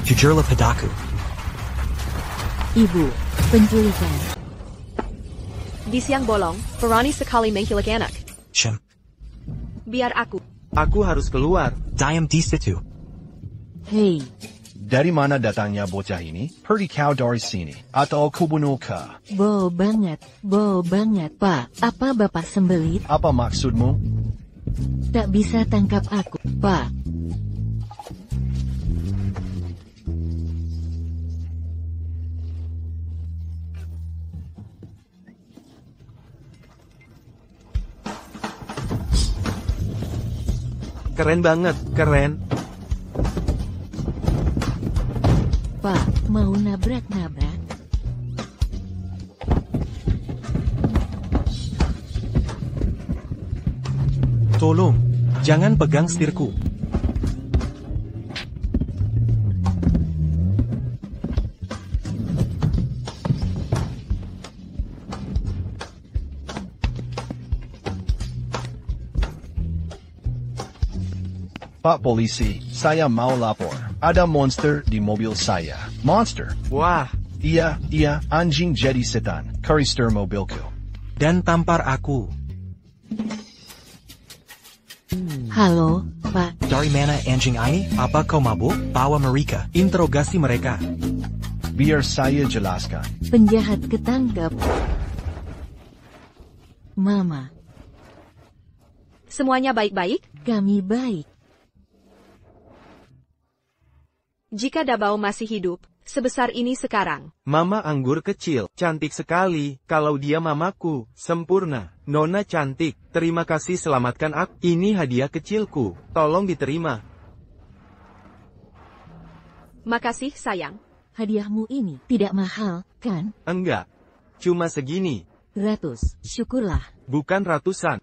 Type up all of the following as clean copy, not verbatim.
Jujurlah padaku. Ibu, penculikan. Di siang bolong, berani sekali menculik anak. Shem. Biar aku. Aku harus keluar. Diam di situ. Hei, Dari mana datangnya bocah ini? Pergi kau dari sini, atau kubunuh kau. bo banget, Pak. Apa Bapak sembelit? Apa maksudmu? Tak bisa tangkap aku, Pak. Keren banget, keren. Pak, mau nabrak-nabrak? Tolong, jangan pegang setirku. Pak polisi, saya mau lapor. Ada monster di mobil saya. Monster? Wah, Iya, anjing jadi setan. Karister mobilku. Dan tampar aku. Halo, Pak. Dari mana anjing ini? Apa kau mabuk? Bawa mereka. Interogasi mereka. Biar saya jelaskan. Penjahat ketangkep. Mama, Semuanya baik-baik? kami baik. Jika Dabao masih hidup, sebesar ini sekarang. Mama anggur kecil, cantik sekali. Kalau dia mamaku, sempurna. Nona cantik, terima kasih selamatkan aku. Ini hadiah kecilku, tolong diterima. Makasih sayang. Hadiahmu ini tidak mahal, kan? Enggak, cuma segini. Ratus, syukurlah. Bukan ratusan.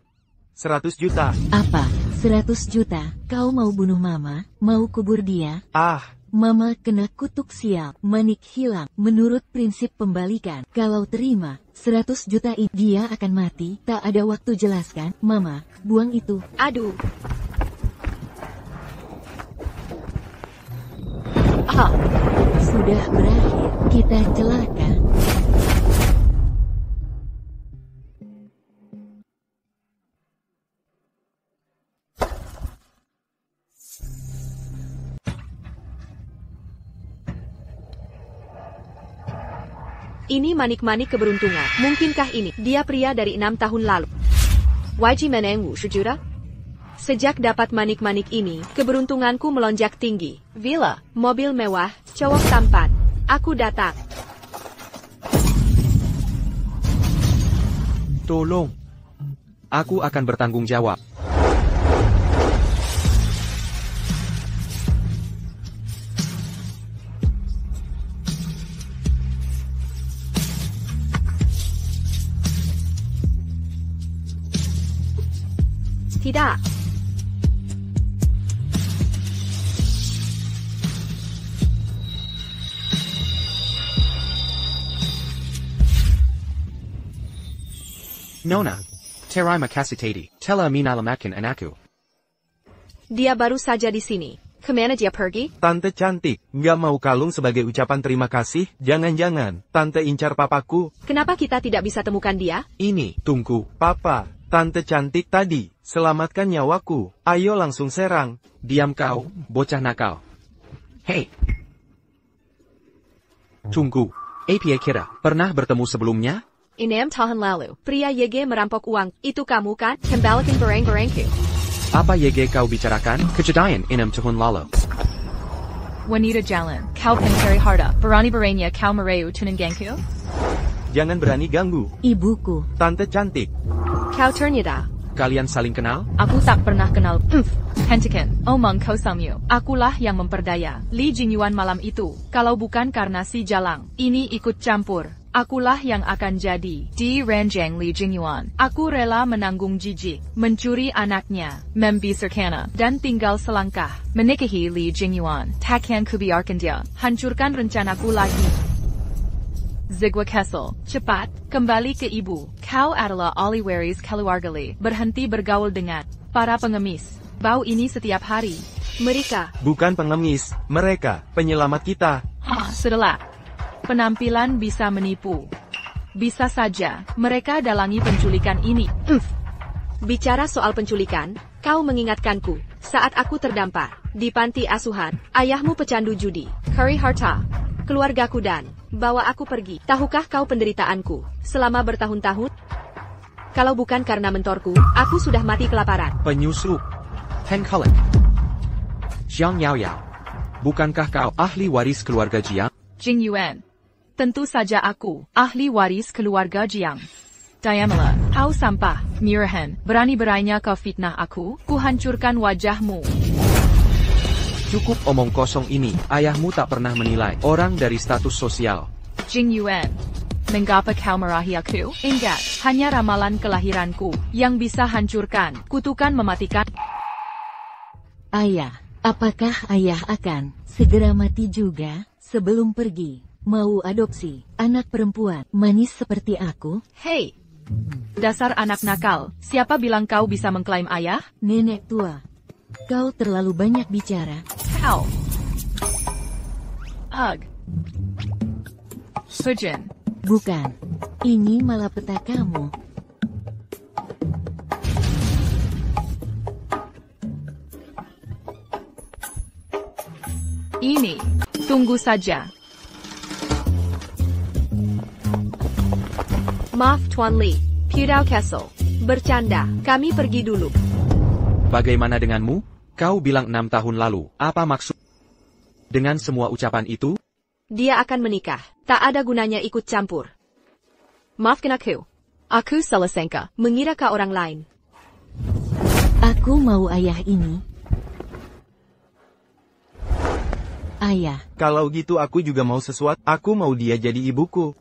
100 juta. Apa? 100 juta? Kau mau bunuh Mama? Mau kubur dia? Ah, Mama kena kutuk sial, manik hilang. Menurut prinsip pembalikan, kalau terima 100 juta ini, dia akan mati. Tak ada waktu jelaskan, Mama, buang itu. Aduh. Ah, Sudah berakhir, kita celaka. ini manik-manik keberuntungan. Mungkinkah ini? Dia pria dari 6 tahun lalu. YG Meneng 50 juta? Sejak dapat manik-manik ini, keberuntunganku melonjak tinggi. Villa, mobil mewah, cowok tampan. Aku datang. Tolong. Aku akan bertanggung jawab. Tidak. Nona. Terima kasih tadi. Telah menyelamatkan anakku. Dia baru saja di sini. Kemana dia pergi? Tante cantik, nggak mau kalung sebagai ucapan terima kasih? Jangan-jangan, Tante incar papaku. Kenapa kita tidak bisa temukan dia? Ini, tunggu, Papa. Tante cantik tadi, selamatkan nyawaku. Ayo langsung serang. Diam kau, bocah nakal. Hei. Tunggu. APA kira, pernah bertemu sebelumnya? 6 tahun lalu, pria YG merampok uang. Itu kamu kan? Kembalikan barang-barangku. Apa YG kau bicarakan? Kejadian 6 tahun lalu. Wanita jalan, kau pencari harta, berani beraninya kau merayu tunanganku? Jangan berani ganggu. Ibuku. Tante cantik. Kau ternyata. Kalian saling kenal? Aku tak pernah kenal. Hentikan, omong kosongmu. Akulah yang memperdaya Li Jingyuan malam itu. Kalau bukan karena si Jalang ini ikut campur, akulah yang akan jadi di ranjang Li Jingyuan. Aku rela menanggung jijik, mencuri anaknya, membesarkannya, dan tinggal selangkah menikahi Li Jingyuan. Takkan kubiarkan dia hancurkan rencanaku lagi. Zigwa Kessel, cepat, kembali ke ibu. Kau adalah Oliwaris keluargali. Berhenti bergaul dengan para pengemis. Bau ini setiap hari. Mereka, Bukan pengemis, mereka, penyelamat kita. Sudahlah. Penampilan bisa menipu. Bisa saja, mereka dalangi penculikan ini. bicara soal penculikan, kau mengingatkanku, saat aku terdampar, di panti asuhan, ayahmu pecandu judi, curi harta, keluargaku dan, bawa aku pergi. Tahukah kau penderitaanku, selama bertahun-tahun? Kalau bukan karena mentorku, aku sudah mati kelaparan. Penyusup. Heng Helen. Jiang Yao Yao. Bukankah kau ahli waris keluarga Jiang? Jing Yuan. Tentu saja aku, ahli waris keluarga Jiang. Diamela, kau sampah, murahan, berani-beraninya kau fitnah aku, kuhancurkan wajahmu. Cukup omong kosong ini, ayahmu tak pernah menilai orang dari status sosial. Jing Yuan. Mengapa kau marahi aku? Ingat, hanya ramalan kelahiranku, yang bisa hancurkan, kutukan mematikan. Ayah, apakah ayah akan segera mati juga sebelum pergi? Mau adopsi anak perempuan manis seperti aku? Hei, dasar anak nakal, siapa bilang kau bisa mengklaim ayah? Nenek tua, kau terlalu banyak bicara. Kau. Hujan. Bukan, ini malapetakamu. Ini, tunggu saja. Maaf Tuan Li, Pudao Castle. Bercanda, kami pergi dulu. Bagaimana denganmu? Kau bilang 6 tahun lalu, apa maksud? Dengan semua ucapan itu? Dia akan menikah, tak ada gunanya ikut campur. Maafkan aku. Aku salah sangka, mengira kau orang lain. Aku mau ayah ini. Ayah, Kalau gitu aku juga mau sesuatu, aku mau dia jadi ibuku.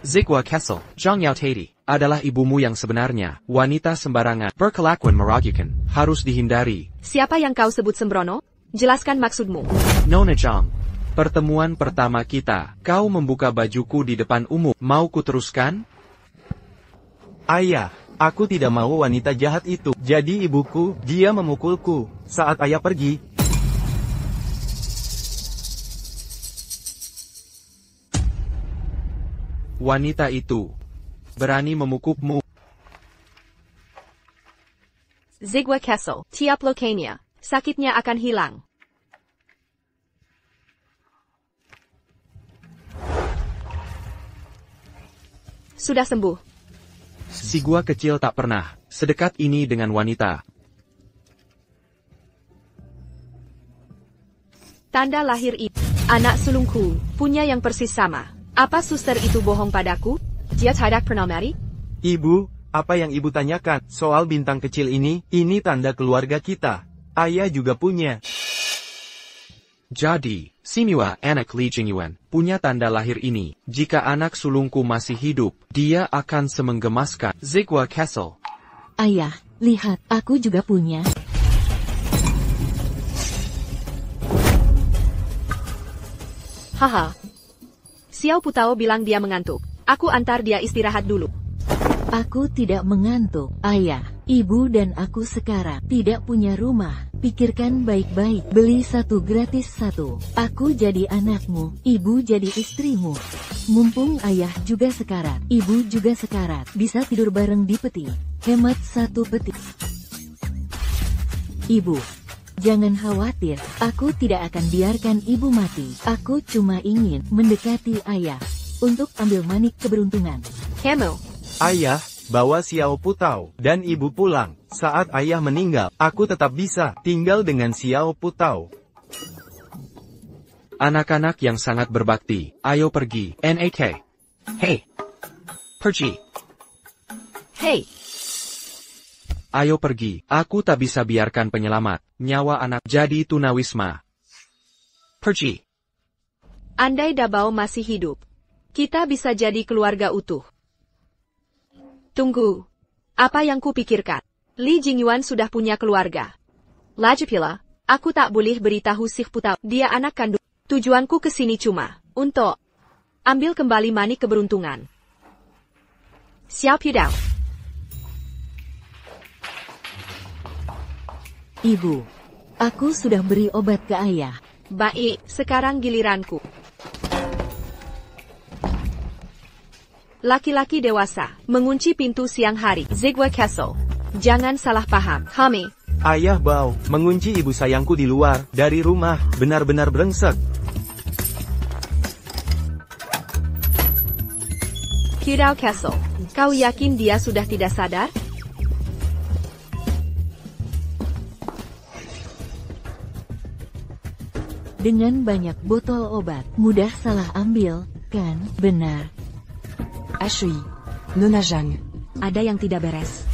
Zigwa Kessel, Zhang Yao Tati, adalah ibumu yang sebenarnya, wanita sembarangan, berkelakuan meragukan, harus dihindari. Siapa yang kau sebut sembrono? Jelaskan maksudmu. Nona Zhang, pertemuan pertama kita, kau membuka bajuku di depan umum, mau kuteruskan? Ayah, aku tidak mau wanita jahat itu jadi ibuku, dia memukulku saat ayah pergi. Wanita itu berani memukukmu. Zigwa Castle, tiap lokenya, sakitnya akan hilang. Sudah sembuh. Si gua kecil tak pernah sedekat ini dengan wanita. Tanda lahir ibu. Anak sulungku, punya yang persis sama. Apa suster itu bohong padaku? Dia tidak pernah mari? Ibu, apa yang ibu tanyakan soal bintang kecil ini tanda keluarga kita. Ayah juga punya. Jadi, Simiwa, anak Li Jingyuan, punya tanda lahir ini. Jika anak sulungku masih hidup, dia akan semenggemaskan. Zigwa Castle. ayah, lihat, aku juga punya. Haha. Xiao Putao bilang dia mengantuk. Aku antar dia istirahat dulu. Aku tidak mengantuk, ayah. Ibu dan aku sekarang tidak punya rumah. Pikirkan baik-baik, beli satu gratis satu. Aku jadi anakmu, ibu jadi istrimu. Mumpung ayah juga sekarat, ibu juga sekarat, bisa tidur bareng di peti. Hemat satu peti. Ibu, jangan khawatir, aku tidak akan biarkan ibu mati. Aku cuma ingin mendekati ayah untuk ambil manik keberuntungan. Hemo. Ayah, bawa Xiao Putao dan ibu pulang. Saat ayah meninggal, aku tetap bisa tinggal dengan Xiao Putao. Anak-anak yang sangat berbakti, ayo pergi. NAK. Hey. Pergi. Hey. Ayo pergi. Aku tak bisa biarkan penyelamat nyawa anak jadi tunawisma. Pergi. Andai Dabao masih hidup, kita bisa jadi keluarga utuh. Tunggu. Apa yang kupikirkan? Li Jingyuan sudah punya keluarga. Lagipula, aku tak boleh beritahu Sih Putao. Dia anak kandung. Tujuanku ke sini cuma untuk ambil kembali manik keberuntungan. Xiao Pudao. Ibu, Aku sudah beri obat ke ayah. Baik, sekarang giliranku. Laki-laki dewasa, mengunci pintu siang hari. Zigwa Castle. Jangan salah paham, kami. Ayah Bao, mengunci ibu sayangku di luar, dari rumah, benar-benar brengsek. Kirao Castle. Kau yakin dia sudah tidak sadar? Dengan banyak botol obat, mudah salah ambil, kan? Benar. Ashui. Nona Zhang. Ada yang tidak beres.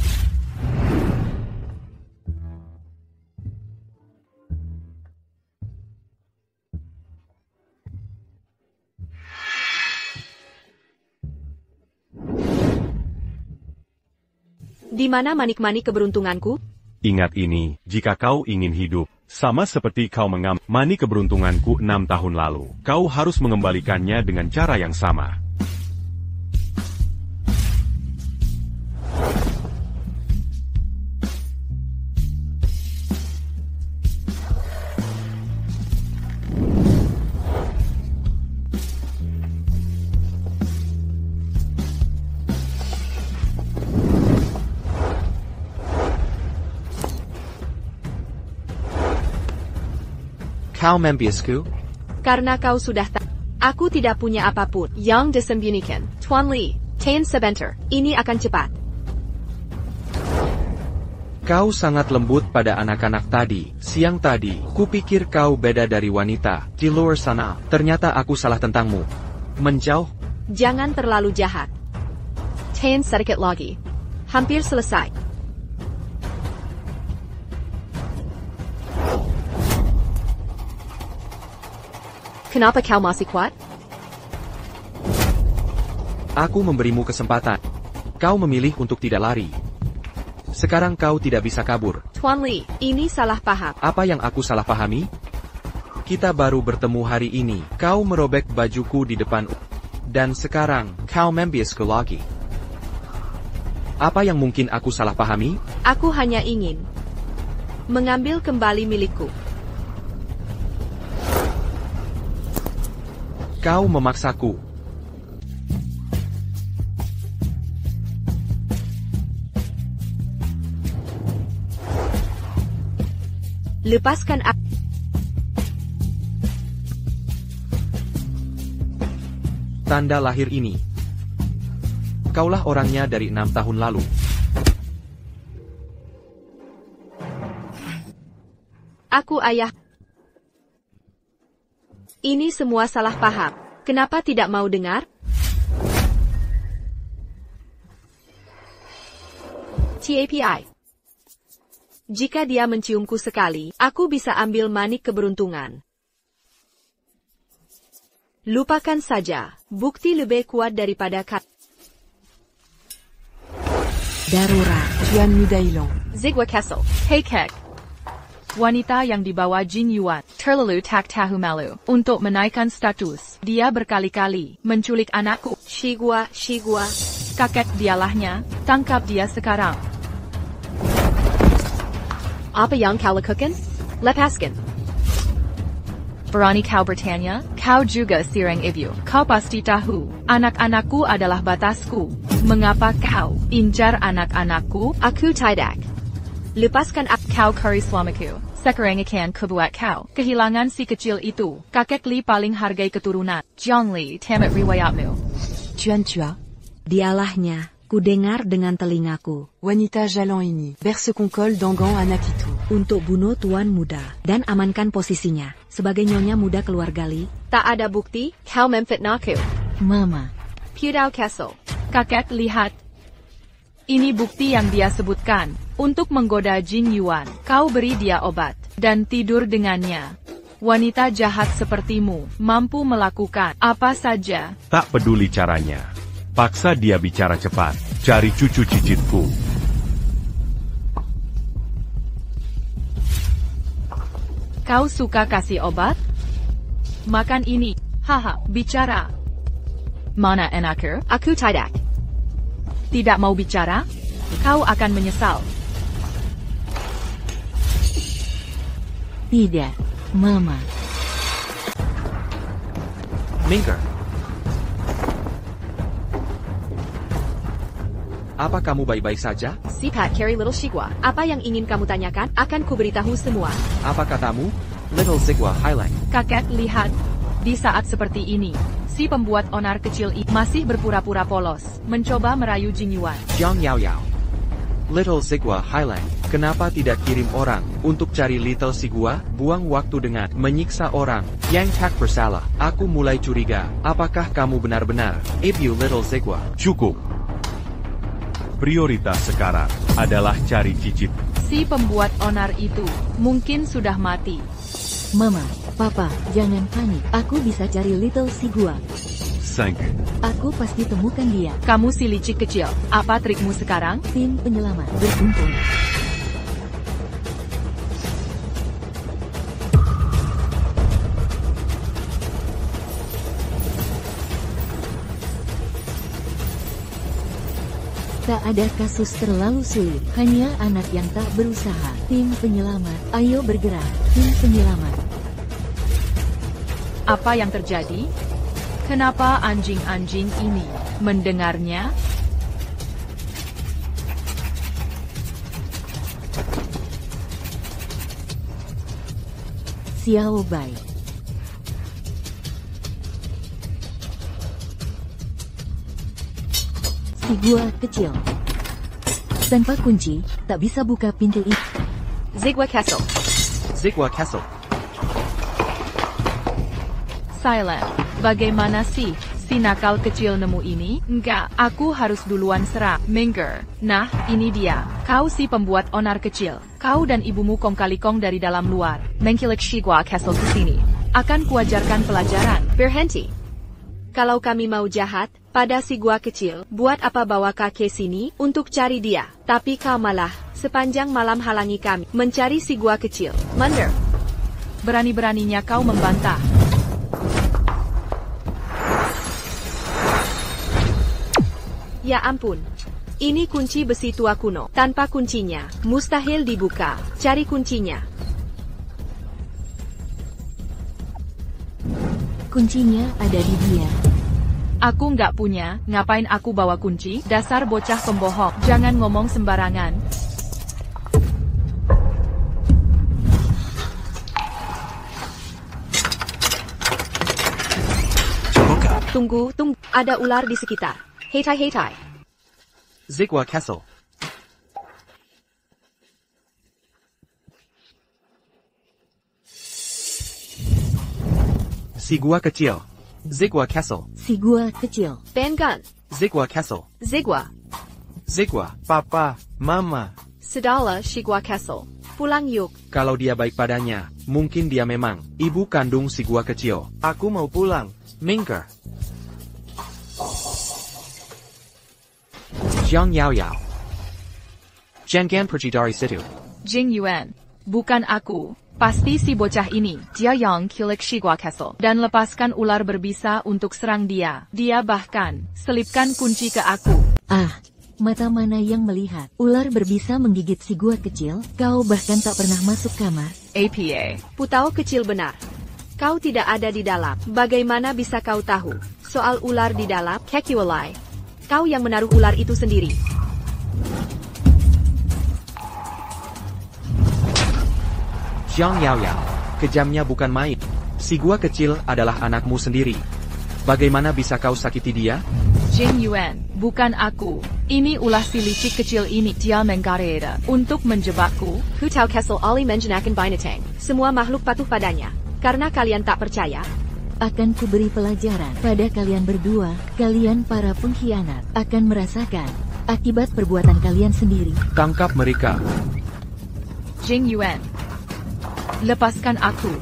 Di mana manik-manik keberuntunganku? Ingat ini, jika kau ingin hidup, sama seperti kau mengambil manik keberuntunganku 6 tahun lalu, kau harus mengembalikannya dengan cara yang sama. Kau membiasku? Karena kau sudah tak. Aku tidak punya apapun yang disembunyikan. Tuan Li, tahan sebentar. Ini akan cepat. Kau sangat lembut pada anak-anak tadi. Siang tadi, kupikir kau beda dari wanita di luar sana. Ternyata aku salah tentangmu. Menjauh. Jangan terlalu jahat. Tahan sedikit lagi. Hampir selesai. Kenapa kau masih kuat? Aku memberimu kesempatan. Kau memilih untuk tidak lari. Sekarang kau tidak bisa kabur. Tuan Li, ini salah paham. Apa yang aku salah pahami? Kita baru bertemu hari ini. Kau merobek bajuku di depan. Dan sekarang, kau membiasku lagi. Apa yang mungkin aku salah pahami? Aku hanya ingin mengambil kembali milikku. Kau memaksaku. Lepaskan aku. Tanda lahir ini. Kaulah orangnya dari 6 tahun lalu. Aku ayah. Ini semua salah paham. Kenapa tidak mau dengar? TAPI. Jika dia menciumku sekali, aku bisa ambil manik keberuntungan. Lupakan saja, bukti lebih kuat daripada kata. Darurat. Tuan Mudailong. Zigwa Castle. Hey Kek. Wanita yang dibawa Jin Yuan terlalu tak tahu malu untuk menaikkan status. Dia berkali-kali menculik anakku. Shigua. Kakek dialahnya. Tangkap dia sekarang. Apa yang kau lakukan? Lepaskan. Berani kau bertanya? Kau juga sirang ibu. Kau pasti tahu. Anak-anakku adalah batasku. Mengapa kau incar anak-anakku? Aku tidak. Lepaskan aku. Kau kari suamiku. Sekarang akan kubuat kau kehilangan si kecil itu. Kakek Li paling hargai keturunan. Jiang Li tamat riwayatmu. Tuan Chua. Dialahnya. Ku dengar dengan telingaku. Wanita jalan ini bersekongkol dengan anak itu. Untuk bunuh tuan muda. Dan amankan posisinya. Sebagai nyonya muda keluarga Li. Tak ada bukti, kau memfitnahku. Mama. Pirao Castle. Kakek lihat. Ini bukti yang dia sebutkan. Untuk menggoda Jin Yuan, kau beri dia obat. Dan tidur dengannya. Wanita jahat sepertimu, mampu melakukan apa saja. Tak peduli caranya. Paksa dia bicara cepat. Cari cucu cicitku. Kau suka kasih obat? Makan ini. Haha, bicara. Mana enakku? Aku tidak. Tidak mau bicara? Kau akan menyesal. Tidak, Mama. Minker. Apa kamu baik-baik saja? Sipat Carry Little Shigwa, apa yang ingin kamu tanyakan? Akan kuberitahu semua. Apa katamu? Little Zigwa Highlight. Kakek, lihat. Di saat seperti ini, si pembuat onar kecil ini masih berpura-pura polos, mencoba merayu Jing Yuan. Jiang Yao Yao. Little Zigwa Highlight. Kenapa tidak kirim orang untuk cari Little Zigwa? Buang waktu dengan menyiksa orang yang tak bersalah. Aku mulai curiga. Apakah kamu benar-benar ibu Little Zigwa? Cukup. Prioritas sekarang adalah cari cicit. Si pembuat onar itu mungkin sudah mati. Mama, Papa, jangan panik. Aku bisa cari Little Zigwa. Sange. Aku pasti temukan dia. Kamu si licik kecil. Apa trikmu sekarang? Tim penyelamat berkumpul. Tak ada kasus terlalu sulit, hanya anak yang tak berusaha. Tim penyelamat, ayo bergerak. Tim penyelamat. Apa yang terjadi? Kenapa anjing-anjing ini mendengarnya? Xiao Bai. Si gua kecil. Tanpa kunci, tak bisa buka pintu itu. Zigwa Castle. Zigwa Castle. Silent. Bagaimana sih, si nakal kecil nemu ini? Enggak, aku harus duluan serang. Minker. Nah, ini dia. Kau si pembuat onar kecil. Kau dan ibumu kong kali kong dari dalam luar. Mengkilik Shigwa Castle ke sini. Akan kuajarkan pelajaran. Berhenti. Kalau kami mau jahat, pada si gua kecil, buat apa bawa kakek sini untuk cari dia? Tapi kau malah, sepanjang malam halangi kami, mencari si gua kecil. Munder. Berani-beraninya kau membantah. Ya ampun. Ini kunci besi tua kuno. Tanpa kuncinya, mustahil dibuka. Cari kuncinya. Kuncinya ada di dia. Aku nggak punya, ngapain aku bawa kunci? Dasar bocah pembohong, jangan ngomong sembarangan. Tunggu, ada ular di sekitar. Heitai. Zigwa Castle. Si gua kecil. Zigwa Castle. Si gua kecil. Bengan. Zigwa Castle. Zigwa. Zigwa. Papa, Mama. Sedala Shigwa Castle. Pulang yuk. Kalau dia baik padanya, mungkin dia memang ibu kandung si gua kecil. Aku mau pulang. Minker. Jiang Yao Yao. Jangan pergi dari situ. Jing Yuan. Bukan aku. Pasti si bocah ini, dia yang kilik Shigwa Castle, dan lepaskan ular berbisa untuk serang dia. Dia bahkan selipkan kunci ke aku. Ah, mata mana yang melihat? Ular berbisa menggigit si gua kecil, kau bahkan tak pernah masuk kamar. APA. Putau kecil benar. Kau tidak ada di dalam. Bagaimana bisa kau tahu soal ular di dalam? Kekiwalai. Kau yang menaruh ular itu sendiri. Jiang Yao Yao. Kejamnya bukan main. Si gua kecil adalah anakmu sendiri. Bagaimana bisa kau sakiti dia? Jing Yuan, bukan aku. Ini ulah si licik kecil ini. Dia mengkarera untuk menjebakku. Putau Castle Ali menjenakan binatang. Semua makhluk patuh padanya. Karena kalian tak percaya, akan kuberi pelajaran pada kalian berdua. Kalian para pengkhianat akan merasakan akibat perbuatan kalian sendiri. Tangkap mereka. Jing Yuan. Lepaskan aku.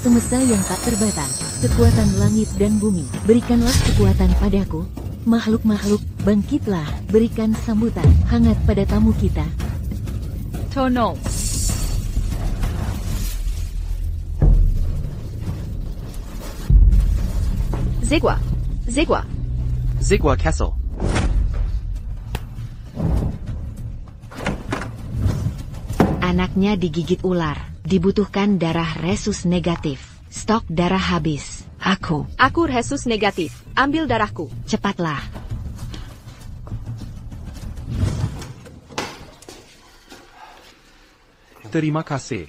Semesta yang tak terbatas, kekuatan langit dan bumi, berikanlah kekuatan padaku. Makhluk-makhluk, bangkitlah, berikan sambutan hangat pada tamu kita. Tono. Zigwa. Zigwa Castle. Anaknya digigit ular. Dibutuhkan darah resus negatif. Stok darah habis. Aku resus negatif. Ambil darahku. Cepatlah. Terima kasih.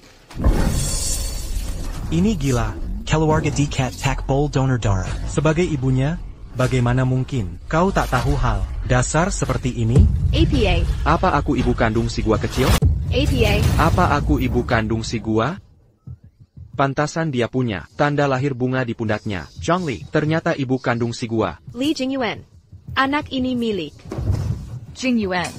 Ini gila. Keluarga Dekat tak bol donor darah. Sebagai ibunya, bagaimana mungkin kau tak tahu hal dasar seperti ini? APA. Apa aku ibu kandung si gua kecil? APA. Apa aku ibu kandung si gua? Pantasan dia punya tanda lahir bunga di pundaknya. Zhongli, ternyata ibu kandung si gua. Li Jingyuan. Anak ini milik Jingyuan.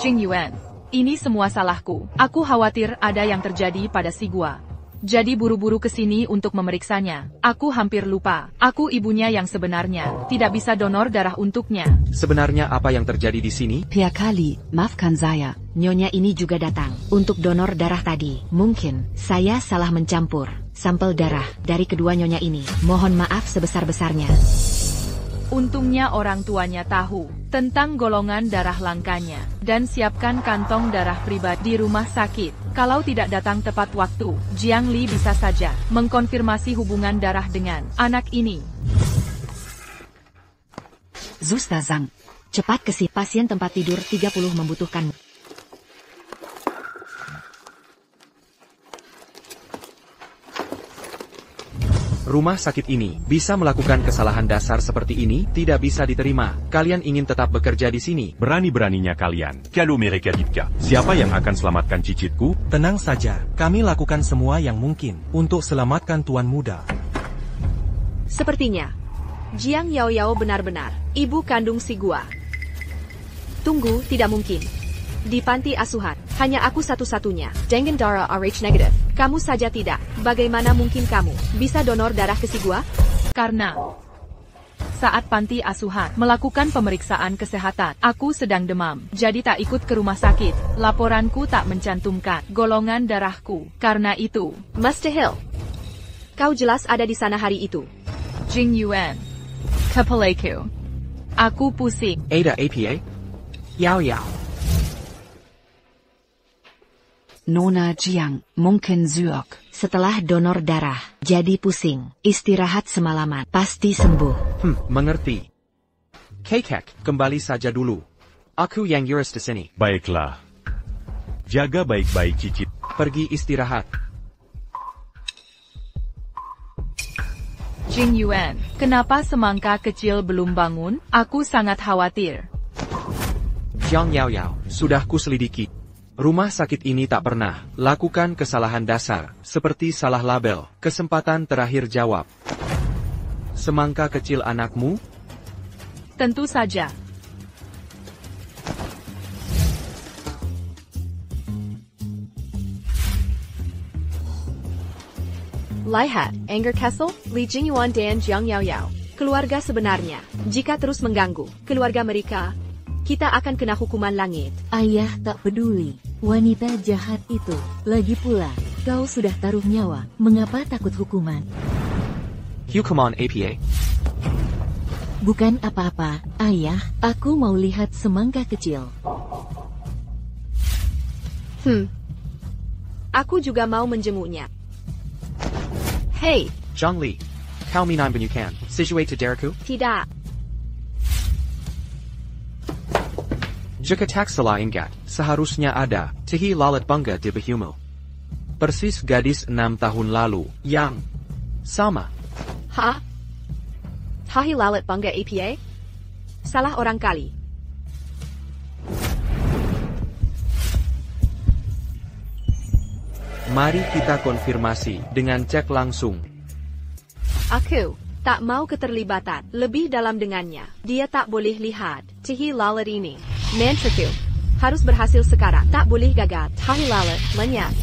Jingyuan. Ini semua salahku. Aku khawatir ada yang terjadi pada si gua. Jadi buru-buru ke sini untuk memeriksanya. Aku hampir lupa. Aku ibunya yang sebenarnya. Tidak bisa donor darah untuknya. Sebenarnya apa yang terjadi di sini? Pia kali, maafkan saya. Nyonya ini juga datang untuk donor darah tadi. Mungkin saya salah mencampur sampel darah dari kedua nyonya ini. Mohon maaf sebesar-besarnya. Untungnya orang tuanya tahu tentang golongan darah langkanya dan siapkan kantong darah pribadi di rumah sakit. Kalau tidak datang tepat waktu, Jiang Li bisa saja mengkonfirmasi hubungan darah dengan anak ini. Zusta Zhang, cepat ke si pasien tempat tidur 30 membutuhkan. Rumah sakit ini bisa melakukan kesalahan dasar seperti ini, tidak bisa diterima. Kalian ingin tetap bekerja di sini. Berani-beraninya kalian. Kalau mereka Ditka, siapa yang akan selamatkan cicitku? Tenang saja, kami lakukan semua yang mungkin untuk selamatkan tuan muda. Sepertinya Jiang Yaoyao benar-benar ibu kandung si gua. Tunggu, tidak mungkin. Di panti asuhan, hanya aku satu-satunya. Dengan darah RH negatif. Kamu saja tidak. Bagaimana mungkin kamu bisa donor darah ke si gua? Karena saat panti asuhan melakukan pemeriksaan kesehatan, aku sedang demam. Jadi tak ikut ke rumah sakit. Laporanku tak mencantumkan golongan darahku. Karena itu, Mustahil. Kau jelas ada di sana hari itu. Jingyuan. Kepalaku. Aku pusing. Ada APA? Yao Yao. Nona Jiang, mungkin Zuok. Setelah donor darah, jadi pusing. Istirahat semalaman, pasti sembuh. Mengerti. Kekek, kembali saja dulu. Aku yang urus di sini. Baiklah. Jaga baik-baik cicit. Pergi istirahat. Jingyuan, kenapa semangka kecil belum bangun? Aku sangat khawatir. Jiang Yao Yao, sudah kuselidiki. Rumah sakit ini tak pernah lakukan kesalahan dasar, seperti salah label. Kesempatan terakhir jawab. Semangka kecil anakmu? Tentu saja. Lihat, Anger Castle, Li Jingyuan dan Jiang Yaoyao. Keluarga sebenarnya. Jika terus mengganggu keluarga mereka, kita akan kena hukuman langit. Ayah tak peduli. Wanita jahat itu. Lagi pula, kau sudah taruh nyawa. Mengapa takut hukuman? Hukuman APA. Bukan apa-apa, ayah. Aku mau lihat semangka kecil. Aku juga mau menjenguknya. Hey, Zhongli, kau minam penyukan. Situate daraku? tidak. Jika tak salah ingat, seharusnya ada Tihi Lalat Bangga di Bahumu. Persis gadis 6 tahun lalu, yang sama. Tahi Lalat Bangga APA? Salah orang kali. Mari kita konfirmasi dengan cek langsung. Aku tak mau keterlibatan lebih dalam dengannya. Dia tak boleh lihat Tihi Lalat ini. Mantraku harus berhasil sekarang. Tak boleh gagal. Tahi Lalat, lenyap.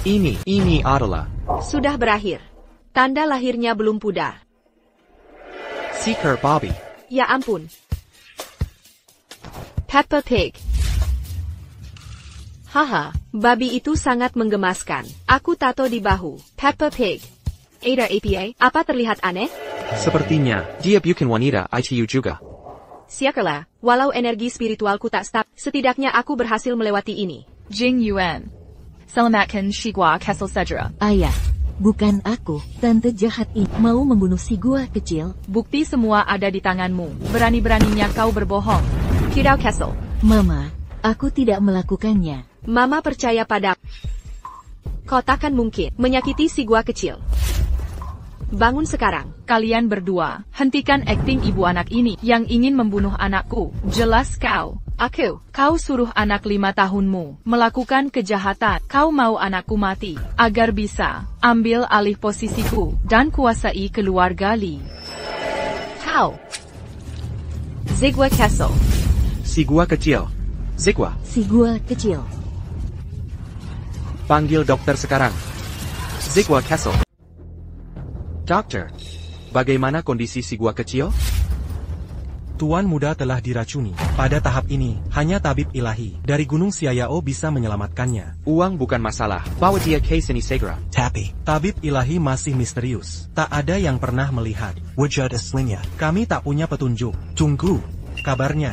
Ini adalah Sudah berakhir. Tanda lahirnya belum pudar. Seeker Bobby. Ya ampun. Peppa Pig. Haha, babi itu sangat menggemaskan. Aku tato di bahu. Peppa Pig. Ada APA, apa terlihat aneh? Sepertinya, dia bukan wanita ITU juga. Syukurlah, walau energi spiritualku tak stabil, setidaknya aku berhasil melewati ini. Jing Yuan. Selamatkan Shigua Kessel Segera. Ayah, bukan aku. Tante jahat ini mau membunuh si gua kecil. Bukti semua ada di tanganmu. Berani-beraninya kau berbohong. Kidao Kessel. Mama, aku tidak melakukannya. Mama percaya pada. Kau takkan mungkin menyakiti si gua kecil. Bangun sekarang. Kalian berdua, hentikan akting ibu anak ini yang ingin membunuh anakku. Jelas kau. Kau suruh anak 5 tahunmu melakukan kejahatan. Kau mau anakku mati, agar bisa ambil alih posisiku dan kuasai keluarga Li. Kau. Zigwa Kessel. Si gua kecil. Zigwa, Si gua kecil. panggil dokter sekarang. Zigwa Kessel. Dokter, bagaimana kondisi si gua kecil? Tuan muda telah diracuni. Pada tahap ini, hanya tabib ilahi dari Gunung Siayao bisa menyelamatkannya. Uang bukan masalah, bawa dia ke sini segera. Tapi, tabib ilahi masih misterius. Tak ada yang pernah melihat wujud aslinya. Kami tak punya petunjuk. Tunggu, kabarnya.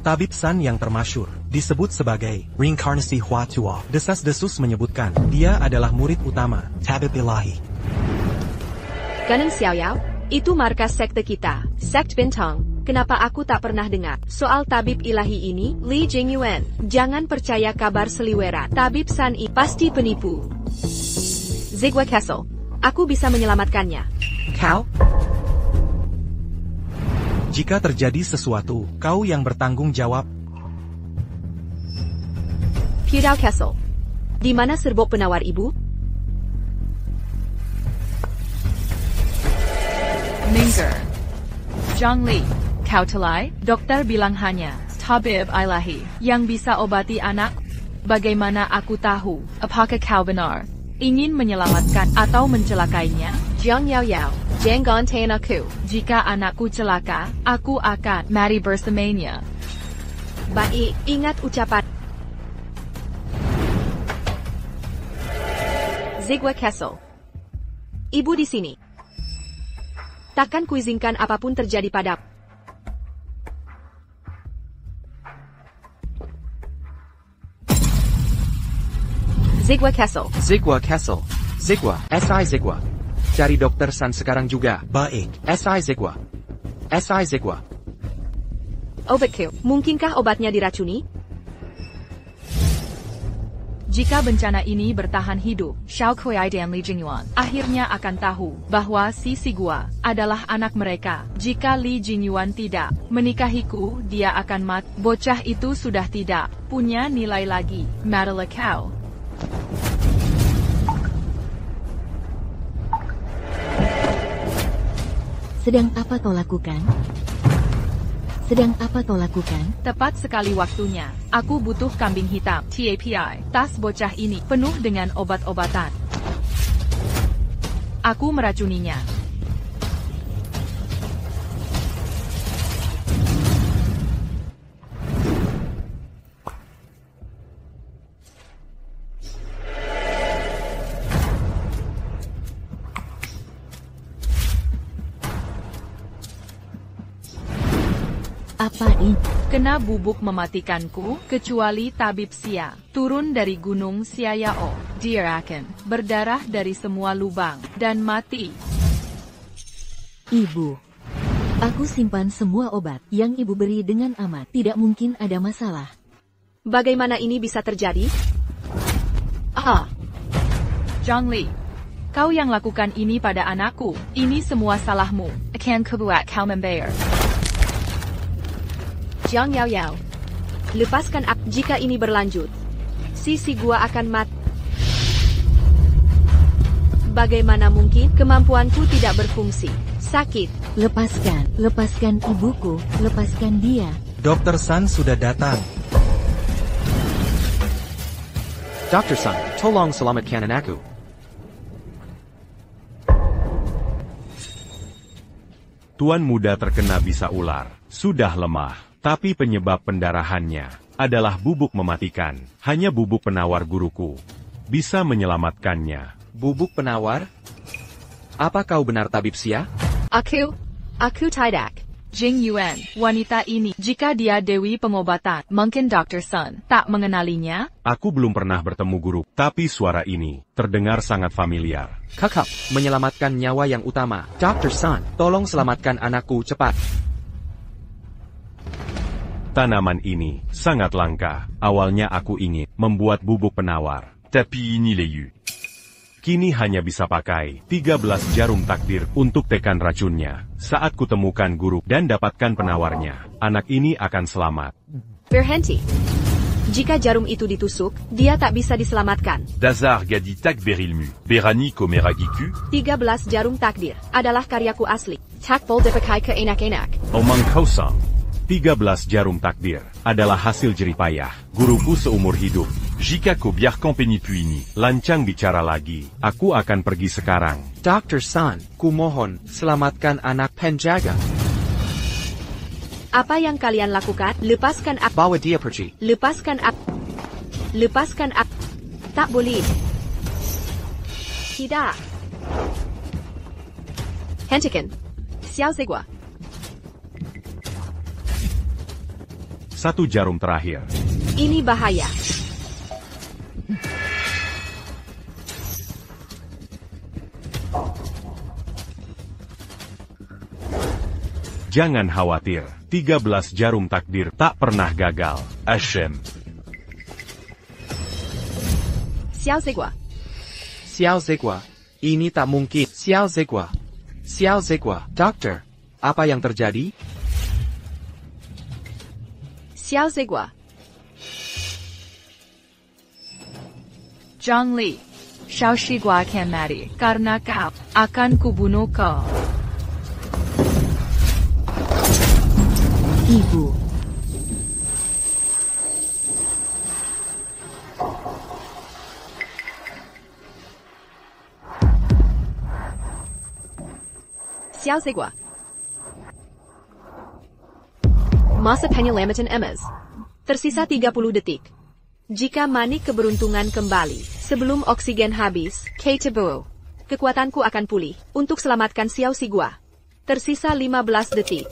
Tabib San yang termasyur, disebut sebagai reinkarnasi Hua Tua. Desas-desus menyebutkan, dia adalah murid utama tabib ilahi. Gunung Xiaoyao, itu markas sekte kita, Sekt Bintang. Kenapa aku tak pernah dengar soal tabib ilahi ini? Li Jingyuan, jangan percaya kabar seliweran. Tabib San I pasti penipu. Zigwa Kessel, aku bisa menyelamatkannya. Kau? Jika terjadi sesuatu, kau yang bertanggung jawab. Kidao Kessel, di mana serbuk penawar ibu? Mingger. Zhang Li. Kau telai, dokter bilang hanya tabib ilahi yang bisa obati anak. Bagaimana aku tahu? Apakah kau benar ingin menyelamatkan atau mencelakainya? Jiang Yao Yao, jangan tain aku. Jika anakku celaka, aku akan mati bersamanya. Baik, ingat ucapan. Zigwa Kessel, ibu di sini. Takkan kuizinkan apapun terjadi padamu. Zigwa Kessel. Zigwa Kessel. Zigwa, SI Zigwa. Cari dokter San sekarang juga. Baik. SI Zigwa. SI Zigwa. Obatku, mungkinkah obatnya diracuni? Jika bencana ini bertahan hidup, Xiao Kuai dan Li Jingyuan akhirnya akan tahu bahwa si Sigua adalah anak mereka. Jika Li Jingyuan tidak menikahiku, dia akan mati. Bocah itu sudah tidak punya nilai lagi. Matilah kau. Sedang apa kau lakukan? Sedang apa kau lakukan? Tepat sekali waktunya. Aku butuh kambing hitam, TAPI. Tas bocah ini penuh dengan obat-obatan. Aku meracuninya. Apa ini? Kena bubuk mematikanku, kecuali tabib Xia. Turun dari gunung Siayao. Dia akan berdarah dari semua lubang, dan mati. Ibu. Aku simpan semua obat yang ibu beri dengan amat. Tidak mungkin ada masalah. Bagaimana ini bisa terjadi? Zhang Li. Kau yang lakukan ini pada anakku. Ini semua salahmu. Akan kubuat kau membayar. Jiang Yao Yao, lepaskan aku. Jika ini berlanjut, si Sigua akan mati. Bagaimana mungkin kemampuanku tidak berfungsi? Sakit. Lepaskan ibuku, lepaskan dia. Dokter San sudah datang. Dr. San, tolong selamatkan anakku. Tuan muda terkena bisa ular, sudah lemah. Tapi penyebab pendarahannya adalah bubuk mematikan. Hanya bubuk penawar guruku bisa menyelamatkannya. Bubuk penawar? Apa kau benar tabib Xia? Aku tidak. Jing Yuan, wanita ini, jika dia Dewi Pengobatan, mungkin Dr. Sun tak mengenalinya? Aku belum pernah bertemu guru, tapi suara ini terdengar sangat familiar. Kakak, menyelamatkan nyawa yang utama. Dr. Sun, tolong selamatkan anakku cepat. Tanaman ini sangat langka. Awalnya aku ingin membuat bubuk penawar, tapi ini leyu. Kini hanya bisa pakai 13 jarum takdir untuk tekan racunnya. Saat kutemukan guru dan dapatkan penawarnya, anak ini akan selamat. Berhenti. Jika jarum itu ditusuk, dia tak bisa diselamatkan. Dazar gadi tak berilmu, berani komeragiku. 13 jarum takdir adalah karyaku asli. Takbol dipakai ke enak-enak. Omang Kausang. 13 jarum takdir adalah hasil jeripayah guruku seumur hidup. Jika kau biarkan penipu ini Lancang bicara lagi. Aku akan pergi sekarang. Dr. Sun, kumohon, selamatkan anak penjaga. Apa yang kalian lakukan? Lepaskan aku. Bawa dia pergi. Lepaskan aku. Lepaskan aku. Tak boleh. Tidak. Hentikan. Xiao Zigua. 1 jarum terakhir. Ini bahaya. Jangan khawatir, 13 jarum takdir tak pernah gagal. Hashem. Xiao Zigua. Xiao Zigua, ini tak mungkin. Xiao Zigua. Xiao Zigua. Dokter, apa yang terjadi? Xiao Zigua. Zhang Li, Xiao Shigua akan mati karena kau. Akan kubunuh kau. Ibu. Xiao Zigua. Masa penyelamatan emas. Tersisa 30 detik. Jika manik keberuntungan kembali, sebelum oksigen habis, Kate Bo. Kekuatanku akan pulih, untuk selamatkan Xiao Zigua. Tersisa 15 detik.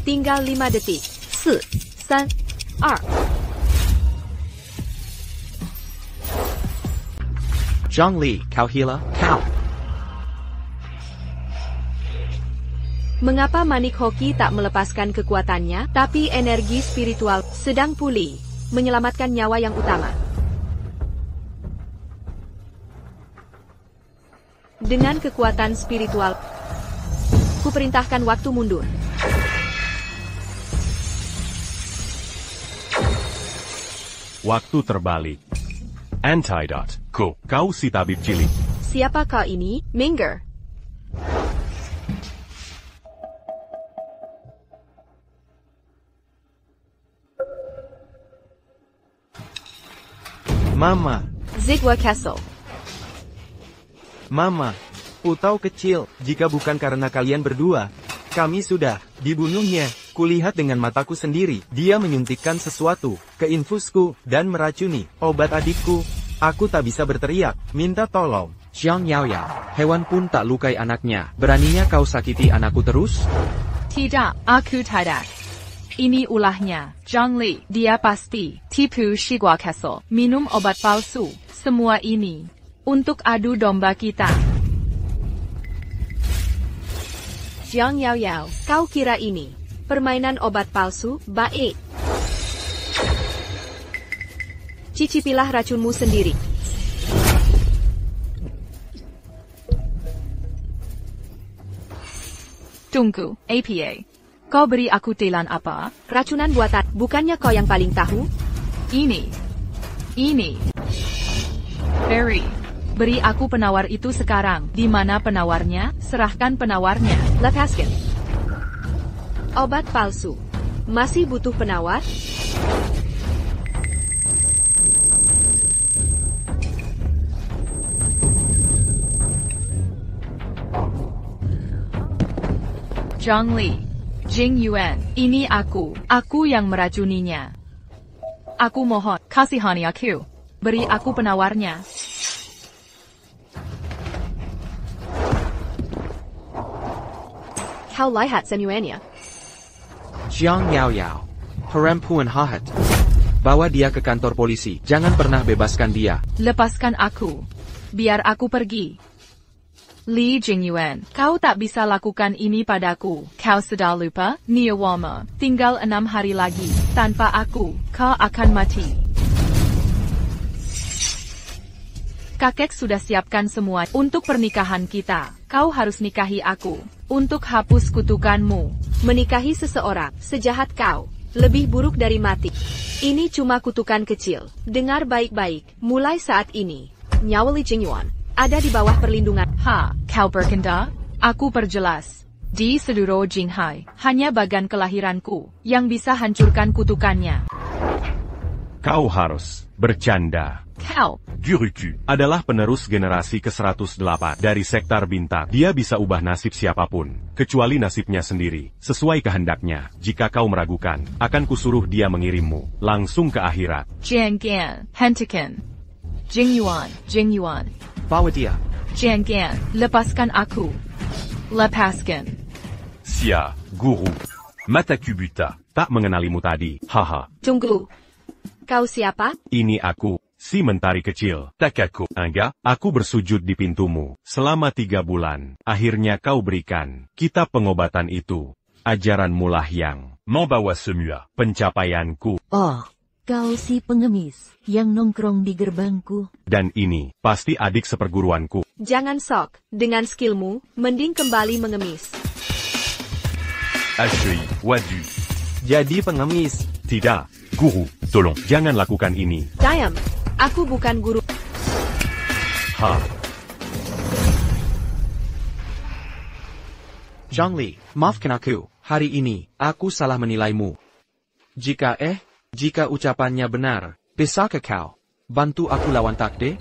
Tinggal 5 detik. 4, 3, 2. Zhang Li, kau hila, kau. Mengapa manik hoki tak melepaskan kekuatannya, tapi energi spiritual sedang pulih, menyelamatkan nyawa yang utama. Dengan kekuatan spiritual, kuperintahkan waktu mundur. Waktu terbalik. Antidote. Kau si tabib cilik. Siapa kau ini, Minger? Mama. Zigua Castle. Mama. Putau kecil, jika bukan karena kalian berdua, kami sudah dibunuhnya. Kulihat dengan mataku sendiri, dia menyuntikkan sesuatu ke infusku dan meracuni obat adikku. Aku tak bisa berteriak, minta tolong. Zhang Yaoyao, hewan pun tak lukai anaknya. Beraninya kau sakiti anakku terus? Tidak, aku tidak. Ini ulahnya, Zhang Li, dia pasti tipu Shigua Castle, minum obat palsu, semua ini untuk adu domba kita. Zhang Yaoyao, kau kira ini permainan obat palsu? Baik. Cicipilah racunmu sendiri. Tunggu, APA. Kau beri aku telan apa? Racunan buatan, bukannya kau yang paling tahu? Ini. Barry, beri aku penawar itu sekarang. Di mana penawarnya? Serahkan penawarnya. Lepaskan. Obat palsu. Masih butuh penawar? Zhang Li, Jing Yuan, ini aku yang meracuninya. Aku mohon, kasihani aku. Beri aku penawarnya. Kau lihat semuanya. Jiang Yao Yao. Perempuan jahat. Bawa dia ke kantor polisi. Jangan pernah bebaskan dia. Lepaskan aku. Biar aku pergi. Li Jingyuan, kau tak bisa lakukan ini padaku. Kau sudah lupa, Niawama. Tinggal 6 hari lagi. Tanpa aku, kau akan mati. Kakek sudah siapkan semua untuk pernikahan kita. Kau harus nikahi aku. Untuk hapus kutukanmu. Menikahi seseorang, sejahat kau. Lebih buruk dari mati. Ini cuma kutukan kecil. Dengar baik-baik. Mulai saat ini, nyawa Li Jingyuan ada di bawah perlindungan. Kau berkendak? Aku perjelas. Di seluruh Jinghai, hanya bagan kelahiranku yang bisa hancurkan kutukannya. Kau harus bercanda. Kau Guruku adalah penerus generasi ke-108 dari Sektar Bintang. Dia bisa ubah nasib siapapun, kecuali nasibnya sendiri, sesuai kehendaknya. Jika kau meragukan, akan kusuruh dia mengirimmu langsung ke akhirat. Jiang Gan, hentikan. Jingyuan. Bawa dia. Jiang Gan, lepaskan aku. Lepaskan. Sia, guru. Mataku buta. Tak mengenalimu tadi, haha. Tunggu. Kau siapa? Ini aku, si mentari kecil. Takako. Enggak, aku bersujud di pintumu selama 3 bulan. Akhirnya kau berikan kita pengobatan itu. Ajaranmu lah yang Membawa semua. pencapaianku. Oh, kau si pengemis yang nongkrong di gerbangku. Dan ini pasti adik seperguruanku. Jangan sok. Dengan skillmu, mending kembali mengemis. Ashui, wadu. Jadi pengemis. Tidak, Guru, tolong. jangan lakukan ini. Diam. Aku bukan guru. Zhang Li, maafkan aku. Hari ini, aku salah menilaimu. Jika ucapannya benar, bisakah kau bantu aku lawan takdir?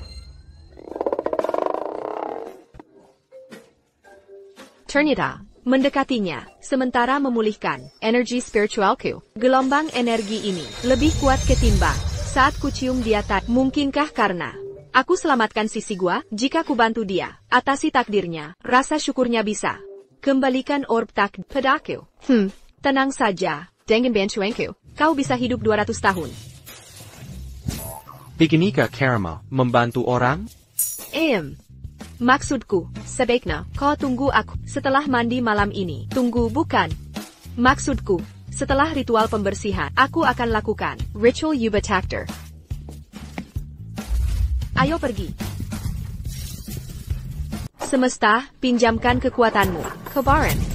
Ternyata, mendekatinya, sementara memulihkan energi spiritualku. Gelombang energi ini lebih kuat ketimbang saat kucium dia tadi. Mungkinkah karena aku selamatkan sisi gua? Jika ku bantu dia atasi takdirnya, rasa syukurnya bisa kembalikan orb takdir padaku. Tenang saja, dengan bantuanku, kau bisa hidup 200 tahun. Beginikah karma membantu orang? Maksudku, sebaiknya kau tunggu aku setelah mandi malam ini. Tunggu bukan. Maksudku, setelah ritual pembersihan, aku akan lakukan ritual Yuba Takdir. Ayo pergi. Semesta, pinjamkan kekuatanmu. Kebaran.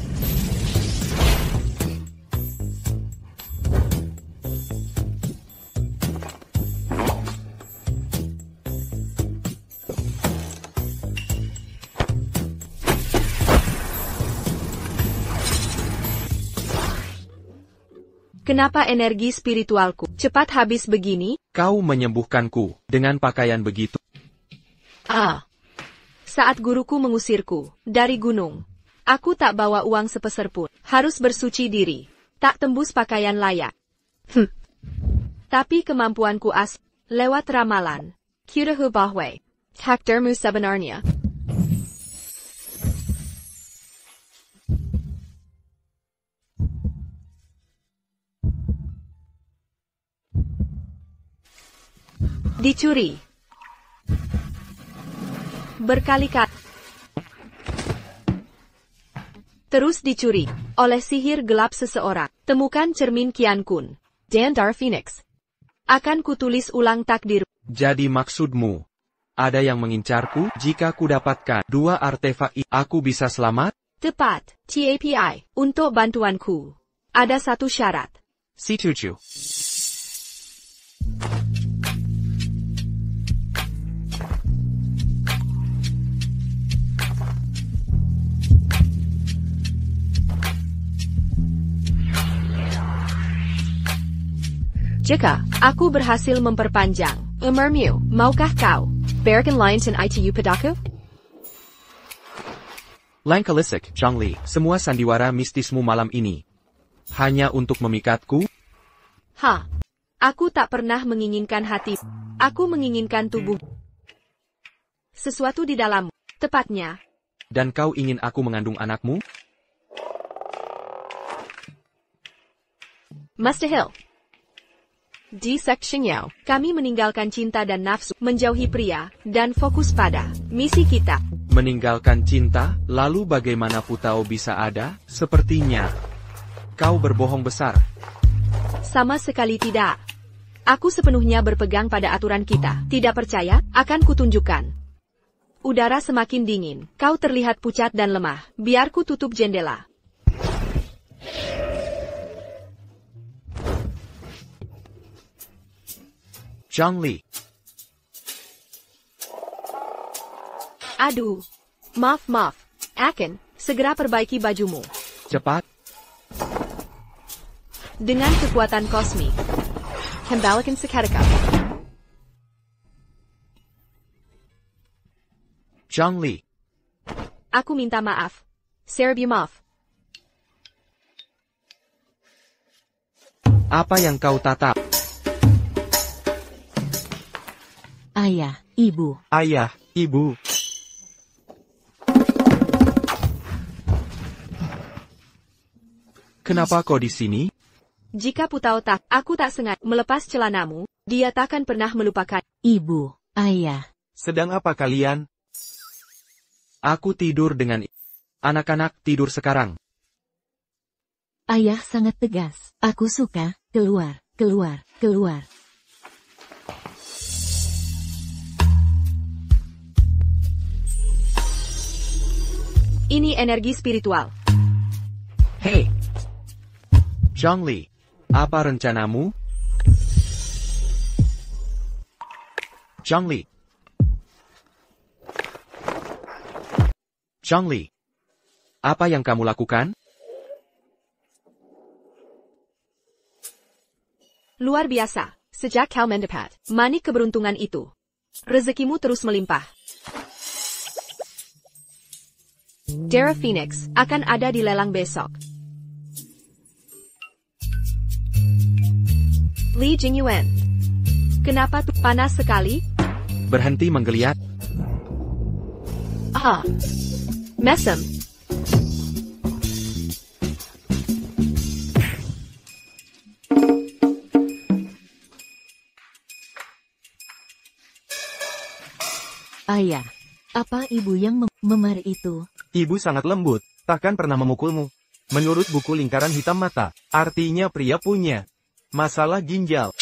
Kenapa energi spiritualku cepat habis begini? Kau menyembuhkanku dengan pakaian begitu. Saat guruku mengusirku dari gunung, aku tak bawa uang sepeser pun. Harus bersuci diri, tak tembus pakaian layak. Tapi kemampuanku lewat ramalan. Kirahu bahwa takdirmu sebenarnya. Dicuri. Berkali-kali. Terus dicuri oleh sihir gelap seseorang. Temukan cermin Qian Kun dan Dar Phoenix. Akan kutulis ulang takdir. Jadi maksudmu, ada yang mengincarku? Jika ku dapatkan 2 artefak aku bisa selamat? Tepat, TAPI. Untuk bantuanku, ada satu syarat. Setuju. Jika aku berhasil memperpanjang umurmu, maukah kau berikan lines dan ITU padaku? Langkalisik, Zhang Li, semua sandiwara mistismu malam ini hanya untuk memikatku? Aku tak pernah menginginkan hati. Aku menginginkan tubuh. Sesuatu di dalammu, tepatnya. Dan kau ingin aku mengandung anakmu? Mustahil. Di Section Yao, kami meninggalkan cinta dan nafsu, menjauhi pria, dan fokus pada misi kita. Meninggalkan cinta, lalu bagaimana Putao bisa ada? Sepertinya kau berbohong besar. Sama sekali tidak. Aku sepenuhnya berpegang pada aturan kita. Tidak percaya? Akan kutunjukkan. Udara semakin dingin. Kau terlihat pucat dan lemah. Biar ku tutup jendela. Zhangli. Aduh. Maaf. Akan segera perbaiki bajumu. Cepat. Dengan kekuatan kosmik. Kembalikan seketika. Zhangli. Aku minta maaf. Serbimov. Apa yang kau tatap? Ayah, ibu. Ayah, ibu. Kenapa kau di sini? Jika Putao aku tak sengaja melepas celanamu, dia takkan pernah melupakan. Ibu, ayah. Sedang apa kalian? Aku tidur dengan anak-anak tidur sekarang. Ayah sangat tegas. Aku suka. Keluar. Ini energi spiritual. Hei. Zhangli, apa rencanamu? Zhangli. Apa yang kamu lakukan? Luar biasa. Sejak kau mendapat manik keberuntungan itu, rezekimu terus melimpah. Darah Phoenix akan ada di lelang besok. Li Jingyuan. Kenapa tuh panas sekali? Berhenti menggeliat. Mesem. Ayah, apa ibu yang memar itu? Ibu sangat lembut, takkan pernah memukulmu. Menurut buku lingkaran hitam mata, artinya pria punya masalah ginjal.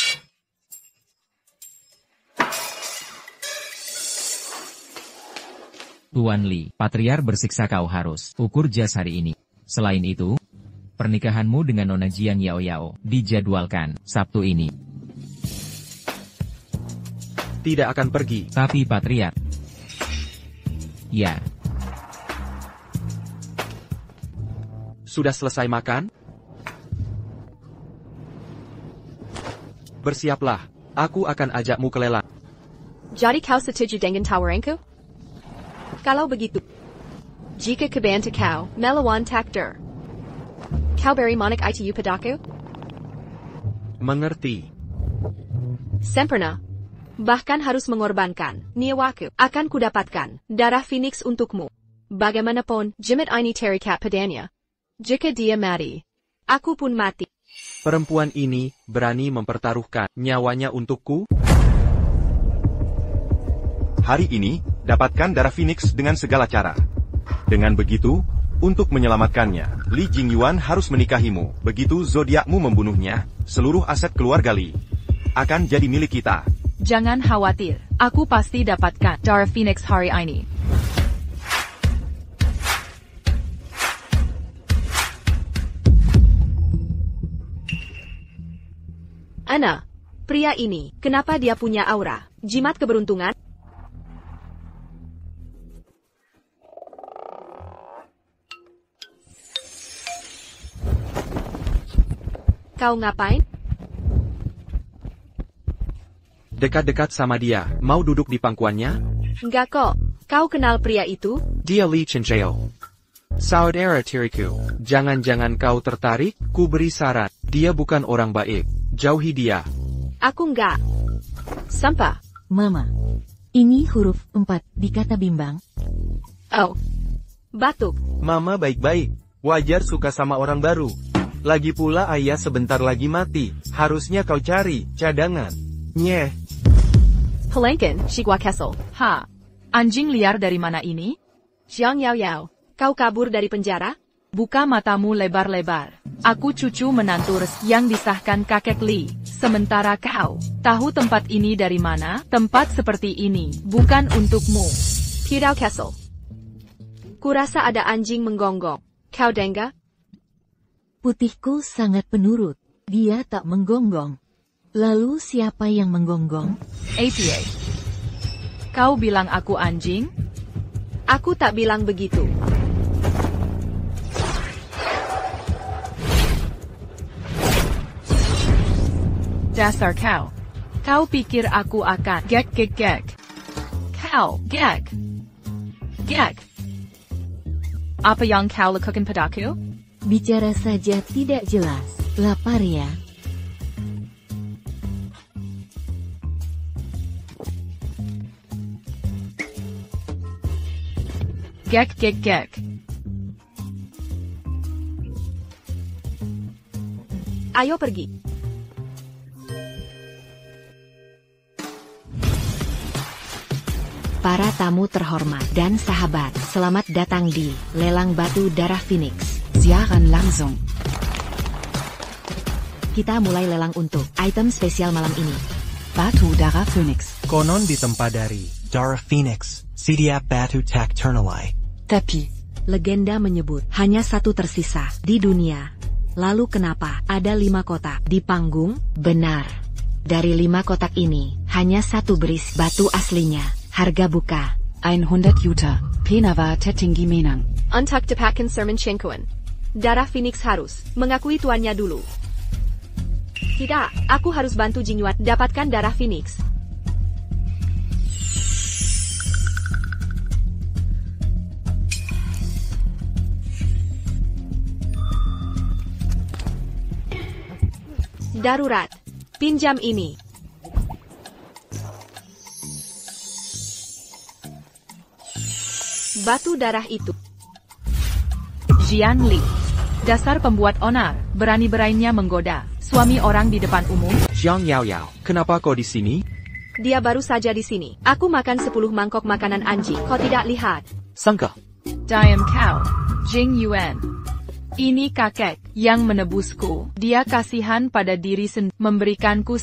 Tuan Li, Patriar bersiksa kau harus ukur jas hari ini. Selain itu, pernikahanmu dengan Nona Jiang Yao dijadwalkan Sabtu ini. Tidak akan pergi. Tapi Patriar. Ya. Sudah selesai makan? Bersiaplah, aku akan ajakmu ke lelang. Jadi kau setuju dengan tawaranku? Kalau begitu, jika kebanta kau melawan takdir, kau beri manik itu padaku? Mengerti. Sempurna. Bahkan harus mengorbankan nyawaku akan kudapatkan darah Phoenix untukmu. Bagaimanapun, jimat ini terikat padanya. Jika dia mati, aku pun mati. Perempuan ini berani mempertaruhkan nyawanya untukku? Hari ini, dapatkan darah Phoenix dengan segala cara. Dengan begitu, untuk menyelamatkannya, Li Jingyuan harus menikahimu. Begitu zodiakmu membunuhnya, seluruh aset keluarga Li akan jadi milik kita. Jangan khawatir, aku pasti dapatkan darah Phoenix hari ini. Ana, pria ini, kenapa dia punya aura jimat keberuntungan? Kau ngapain? Dekat-dekat sama dia, mau duduk di pangkuannya? Enggak kok, kau kenal pria itu? Dia Li Chencheo. Saudara tiriku, jangan-jangan kau tertarik? Ku beri syarat, dia bukan orang baik. Jauhi dia. Aku enggak. Sampah. Mama, ini huruf 4 di kata bimbang. Oh. Batuk. Mama baik-baik. Wajar suka sama orang baru. Lagi pula ayah sebentar lagi mati. Harusnya kau cari cadangan. Nyeh. Pelengken, Shigua Castle. Ha. Anjing liar dari mana ini? Jiang Yao Yao. Kau kabur dari penjara? Buka matamu lebar-lebar. Aku cucu menantu yang disahkan kakek Li. Sementara kau, tahu tempat ini dari mana? Tempat seperti ini, bukan untukmu. Pirao Castle. Kurasa ada anjing menggonggong. Kau Dengga? Putihku sangat penurut. Dia tak menggonggong. Lalu siapa yang menggonggong? APA. Kau bilang aku anjing? Aku tak bilang begitu. Dasar kau. Kau pikir aku akan gek. Kau, gek. Apa yang kau lakukan padaku? Bicara saja tidak jelas. Lapar ya? Gek. Ayo pergi. Para tamu terhormat dan sahabat, selamat datang di Lelang Batu Darah Phoenix. Siaran langsung. Kita mulai lelang untuk item spesial malam ini. Batu Darah Phoenix. Konon ditempa dari Darah Phoenix, Sidiap Batu Tak Ternalai. Tapi, legenda menyebut hanya satu tersisa di dunia. Lalu kenapa ada 5 kotak di panggung? Benar. Dari 5 kotak ini, hanya satu beris batu aslinya. Harga buka 100 juta. Penawa Tetinggi Menang. Untuk dapatkan sermon Cengkuan. Darah Phoenix harus mengakui tuannya dulu. Tidak, aku harus bantu Jingyuan dapatkan darah Phoenix. Darurat. Pinjam ini. Batu darah itu. Jian Li. Dasar pembuat onar, berani-beraninya menggoda suami orang di depan umum. Jiang Yao Yao, kenapa kau di sini? Dia baru saja di sini. Aku makan 10 mangkok makanan anjing. Kau tidak lihat? Sangka. Diam kau, Jing Yuan. Ini kakek yang menebusku. Dia kasihan pada diri sendiri, memberikanku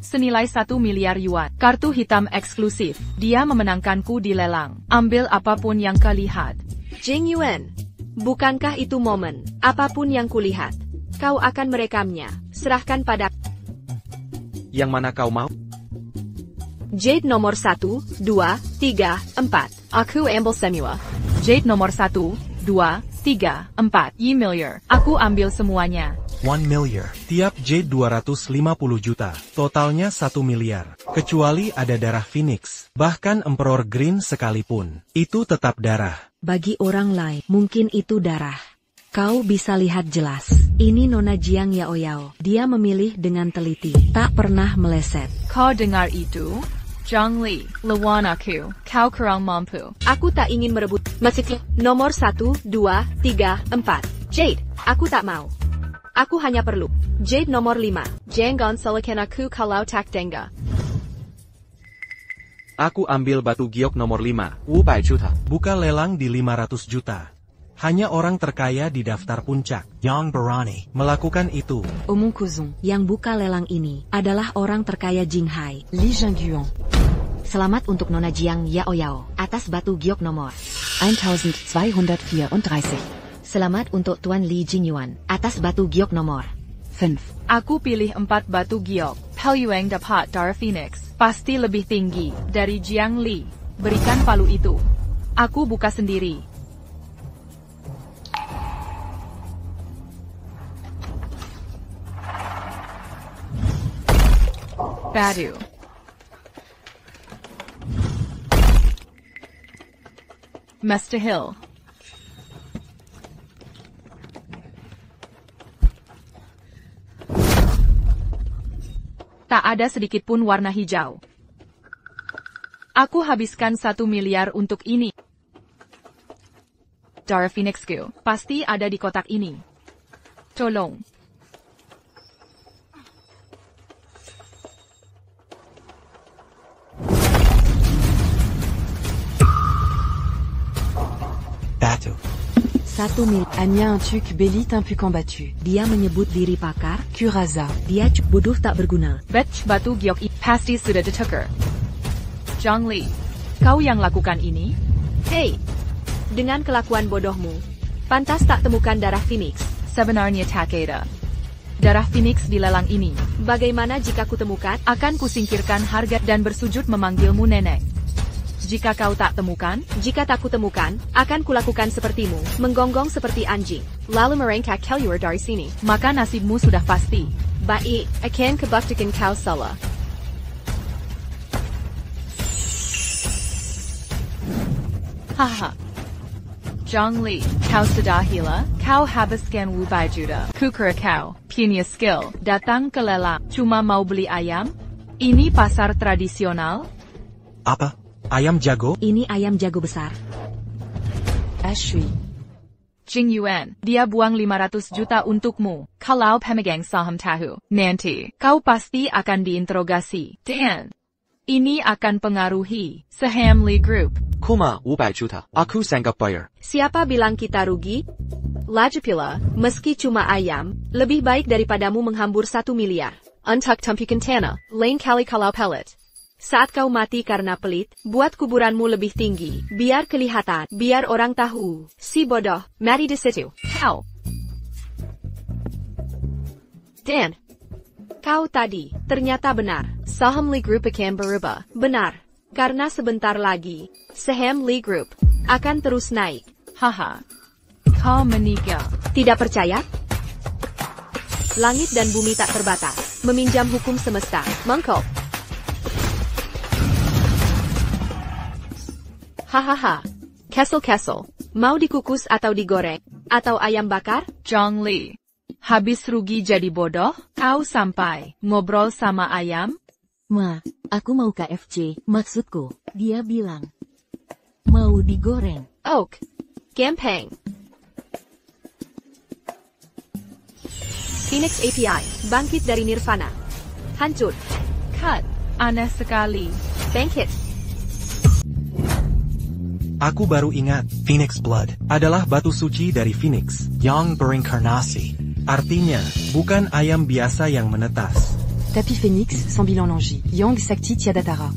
senilai 1 miliar yuan. Kartu hitam eksklusif. Dia memenangkanku di lelang. Ambil apapun yang kau lihat. Jing Yuan, bukankah itu momen? Apapun yang kulihat, kau akan merekamnya. Serahkan pada. Yang mana kau mau? Jade nomor 1, 2, 3, 4. Aku ambil semua. Jade nomor 1, 2, 3, 4. Yi miliar. Aku ambil semuanya. 1 miliar. Tiap Jade 250 juta. Totalnya 1 miliar. Kecuali ada darah Phoenix. Bahkan Emperor Green sekalipun. Itu tetap darah. Bagi orang lain, mungkin itu darah. Kau bisa lihat jelas. Ini Nona Jiang Yao Yao. Dia memilih dengan teliti. Tak pernah meleset. Kau dengar itu? Zhang Li, lawan aku. Kau kurang mampu. Aku tak ingin merebut. Meski nomor 1, 2, 3, 4. Jade, aku tak mau. Aku hanya perlu Jade nomor 5. Jangan salahkan aku kalau tak Dengga. Aku ambil batu giok nomor 5. 500 juta. Buka lelang di 500 juta. Hanya orang terkaya di daftar puncak, Yang berani melakukan itu. Omong Kuzung, yang buka lelang ini adalah orang terkaya Jinghai, Li Zhengguan. Selamat untuk Nona Jiang Yao Yao atas batu giok nomor 1234. Selamat untuk Tuan Li Jingyuan atas batu giok nomor 5. Aku pilih 4 batu giok. Peluang dapat darah Phoenix pasti lebih tinggi dari Jiang Li. Berikan palu itu. Aku buka sendiri. Batu. Mustahil. Tak ada sedikit pun warna hijau. Aku habiskan 1 miliar untuk ini. Darah Phoenixku pasti ada di kotak ini. Tolong. Batu. 1 mil. Anya un tuk belit un pu combattu. Dia menyebut diri pakar. Kuraza. Dia bodoh tak berguna. Batch batu giok pasti sudah ditukar. Zhang Li, kau yang lakukan ini? Hei, dengan kelakuan bodohmu, pantas tak temukan darah Phoenix. Sebenarnya Takeda. Darah Phoenix di lelang ini. Bagaimana jika kutemukan? Akan kusingkirkan harga dan bersujud memanggilmu nenek. Jika kau tak temukan, jika tak kutemukan, akan kulakukan sepertimu, menggonggong seperti anjing, lalu merengkak keluar dari sini. Maka nasibmu sudah pasti. Baik, akan kebuktikan kau salah. Haha. Zhang Li, kau sudah gila? Kau habiskan Wu Bai Juda. Kukira kau, punya skill, datang ke lelang, cuma mau beli ayam? Ini pasar tradisional? Apa? Ayam jago? Ini ayam jago besar. Ashui. Jing Yuan, dia buang 500 juta untukmu. Kalau pemegang saham tahu, nanti, kau pasti akan diinterogasi. Dan, ini akan pengaruhi saham Li Group. Kuma 500 juta, aku sanggup bayar. Siapa bilang kita rugi? Lagipula, meski cuma ayam, lebih baik daripadamu menghambur 1 miliar. Untuk tumpukan tanah, lain kali kalau pelet. Saat kau mati karena pelit, buat kuburanmu lebih tinggi, biar kelihatan, biar orang tahu. Si bodoh, mati di situ. Kau. Dan, kau tadi, ternyata benar. Saham Li Group akan berubah. Benar. Karena sebentar lagi, saham Li Group akan terus naik. Haha. Kau menikah. Tidak percaya? Langit dan bumi tak terbatas. Meminjam hukum semesta. Mangkok. Hahaha. Kesel-kesel. Mau dikukus atau digoreng? Atau ayam bakar? Zhang Li. Habis rugi jadi bodoh? Kau sampai ngobrol sama ayam? Ma, aku mau KFC. Maksudku, dia bilang. Mau digoreng. Oak. Gampang. Phoenix API. Bangkit dari Nirvana. Hancur. Cut. Aneh sekali. Bangkit. Aku baru ingat, Phoenix Blood adalah batu suci dari Phoenix yang berinkarnasi. Artinya, bukan ayam biasa yang menetas. Tapi Phoenix, sans bilan Langi. Yang Sakti Tiadatara.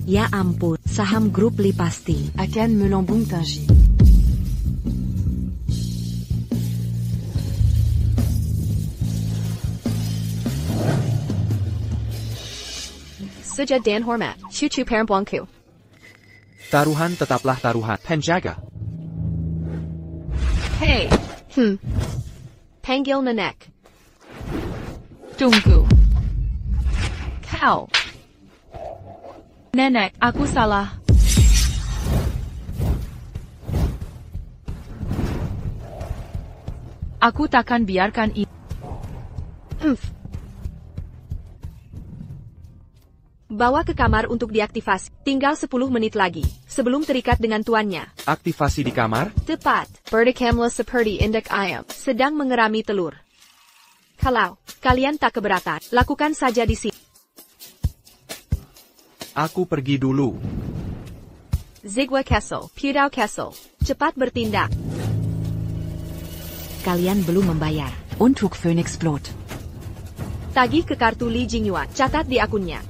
Ya ampun, saham grup Li pasti. Akan Melambung Tangi. Suja Dan Hormat. Cucu Perempuanku. Taruhan tetaplah taruhan. Penjaga. Hey. Panggil nenek. Tunggu. Kau. Nenek, aku salah. Aku takkan biarkan ini. Bawa ke kamar untuk diaktifasi. Tinggal 10 menit lagi, sebelum terikat dengan tuannya. Aktivasi di kamar? Tepat. Berdekamlah seperti induk ayam, sedang mengerami telur. Kalau kalian tak keberatan, lakukan saja di sini. Aku pergi dulu. Zigwa Castle, Pudao Castle. Cepat bertindak. Kalian belum membayar. Untuk Phoenix Blood. Tagih ke kartu Li Jingyuan, catat di akunnya.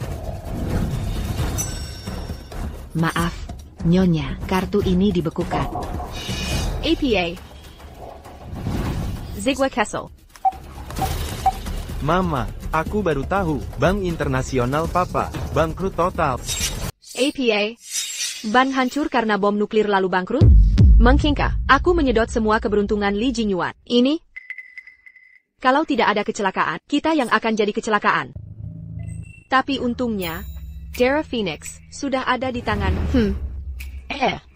Maaf, Nyonya, kartu ini dibekukan. APA. Zigwa Castle. Mama, aku baru tahu, Bank Internasional Papa, bangkrut total. APA. Ban hancur karena bom nuklir lalu bangkrut? Mungkinkah aku menyedot semua keberuntungan Li Jingyuan ini? Kalau tidak ada kecelakaan, kita yang akan jadi kecelakaan. Tapi untungnya, Darah Phoenix sudah ada di tangan.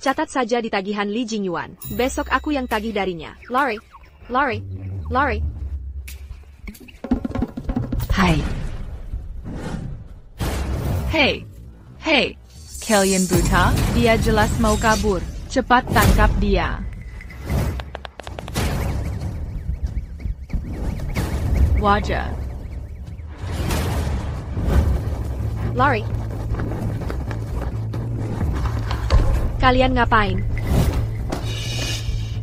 Catat saja di tagihan Li Jingyuan. Besok aku yang tagih darinya. Lari. Hai. Hey. Kalian buta? Dia jelas mau kabur. Cepat tangkap dia. wajah. Lari. Kalian ngapain?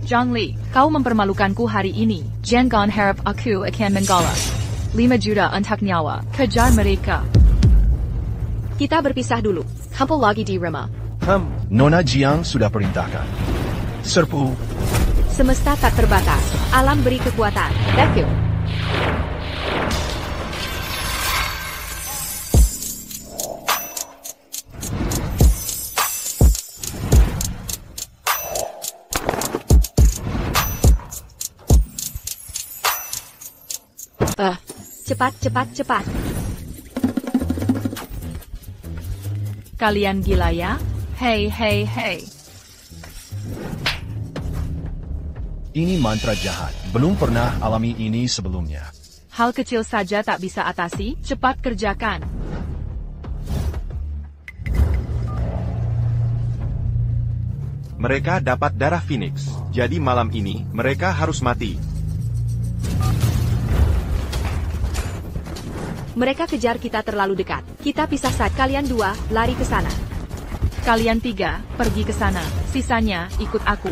Zhangli, kau mempermalukanku hari ini. Jangan harap aku akan menggalah. 5 juta untuk nyawa. Kejar mereka. Kita berpisah dulu. Kumpul lagi di rumah. Nona Jiang sudah perintahkan. Serpu. Semesta tak terbatas. Alam beri kekuatan. Vacuum. Cepat, cepat, cepat. Kalian gila ya? Hey, hey, hey. Ini mantra jahat. Belum pernah alami ini sebelumnya. Hal kecil saja tak bisa atasi, cepat kerjakan. Mereka dapat darah Phoenix, jadi malam ini mereka harus mati. Mereka kejar kita terlalu dekat. Kita pisah saat kalian 2, lari ke sana. Kalian 3, pergi ke sana. Sisanya, ikut aku.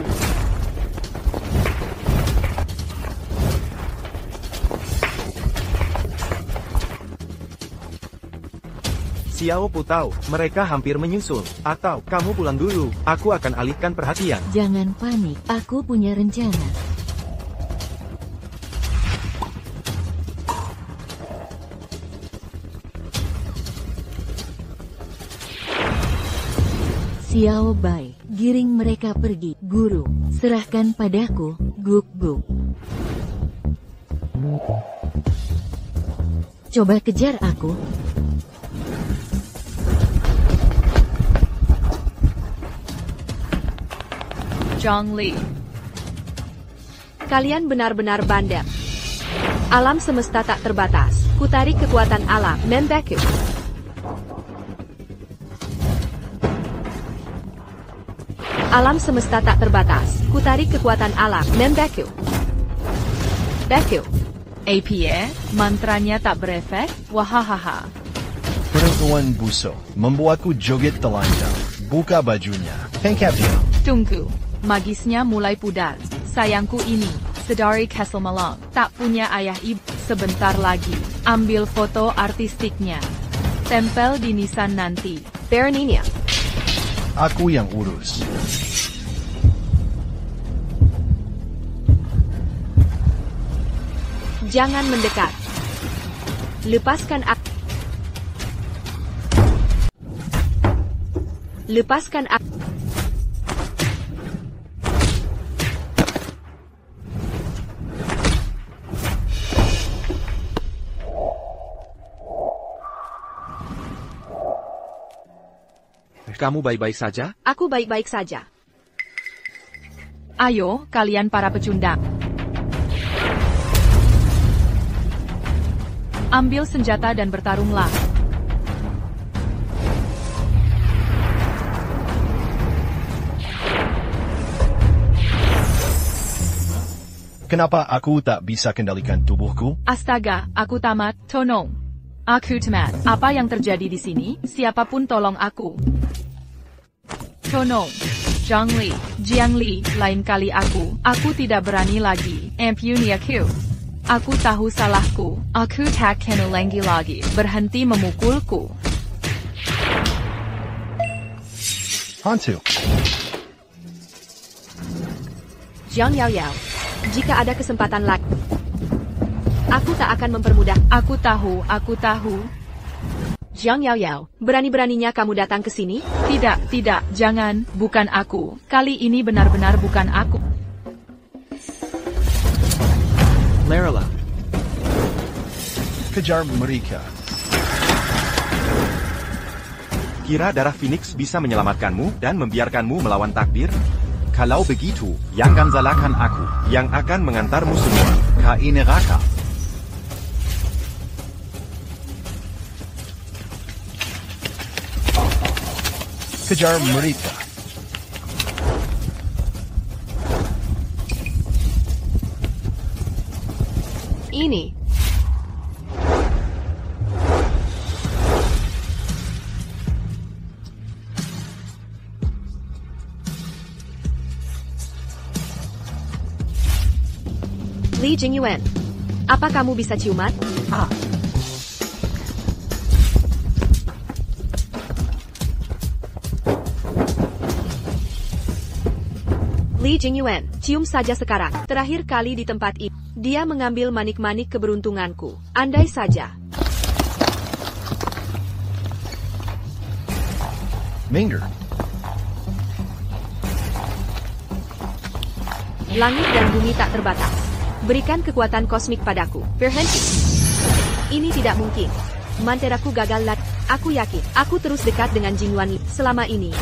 Xiao Putau, mereka hampir menyusul. Atau, kamu pulang dulu, aku akan alihkan perhatian. Jangan panik, aku punya rencana. Xiao Bai, giring mereka pergi. Guru, serahkan padaku, guk-guk. Coba kejar aku. Zhangli. Kalian benar-benar bandel. Alam semesta tak terbatas. Kutarik kekuatan alam. Membaku. Alam semesta tak terbatas. Kutarik kekuatan alam. Membaku. Baku. APA, mantranya tak berefek? Wahahaha. Perempuan busuk membuatku joget telanjang. Buka bajunya. Tangkap dia. Tunggu. Magisnya mulai pudar. Sayangku ini, sedari Castle Malang, tak punya ayah ibu. Sebentar lagi, ambil foto artistiknya. Tempel di nisan nanti. Beraninya. Aku yang urus. Jangan mendekat. Lepaskan aku. Lepaskan aku. Kamu baik-baik saja? Aku baik-baik saja. Ayo, kalian para pecundang. Ambil senjata dan bertarunglah. Kenapa aku tak bisa kendalikan tubuhku? Astaga, aku tamat, tolong. Aku tamat. Apa yang terjadi di sini? Siapapun tolong aku. Tolong. Zhangli, Jiangli, lain kali aku tidak berani lagi. Ampuni aku. Aku tahu salahku. Aku tak akan ulangi lagi. Berhenti memukulku. Hantu. Zhang Yaoyao. Jika ada kesempatan lagi, aku tak akan mempermudah. Aku tahu. Zhang Yaoyao, berani-beraninya kamu datang ke sini? Tidak, jangan, bukan aku. Kali ini benar-benar bukan aku. Lerala. Kejar mereka. Kira darah Phoenix bisa menyelamatkanmu dan membiarkanmu melawan takdir? Kalau begitu, yang akan salahkan aku, yang akan mengantarmu semua ke neraka. Kejar mereka. Ini. Li Jingyuan, apa kamu bisa ciuman? Li Jingyuan, cium saja sekarang. Terakhir kali di tempat ini, dia mengambil manik-manik keberuntunganku. Andai saja. Manger. Langit dan bumi tak terbatas. Berikan kekuatan kosmik padaku. Berhenti. Ini tidak mungkin. Manteraku gagal lagi. Aku yakin, aku terus dekat dengan Jingyuan Li selama ini.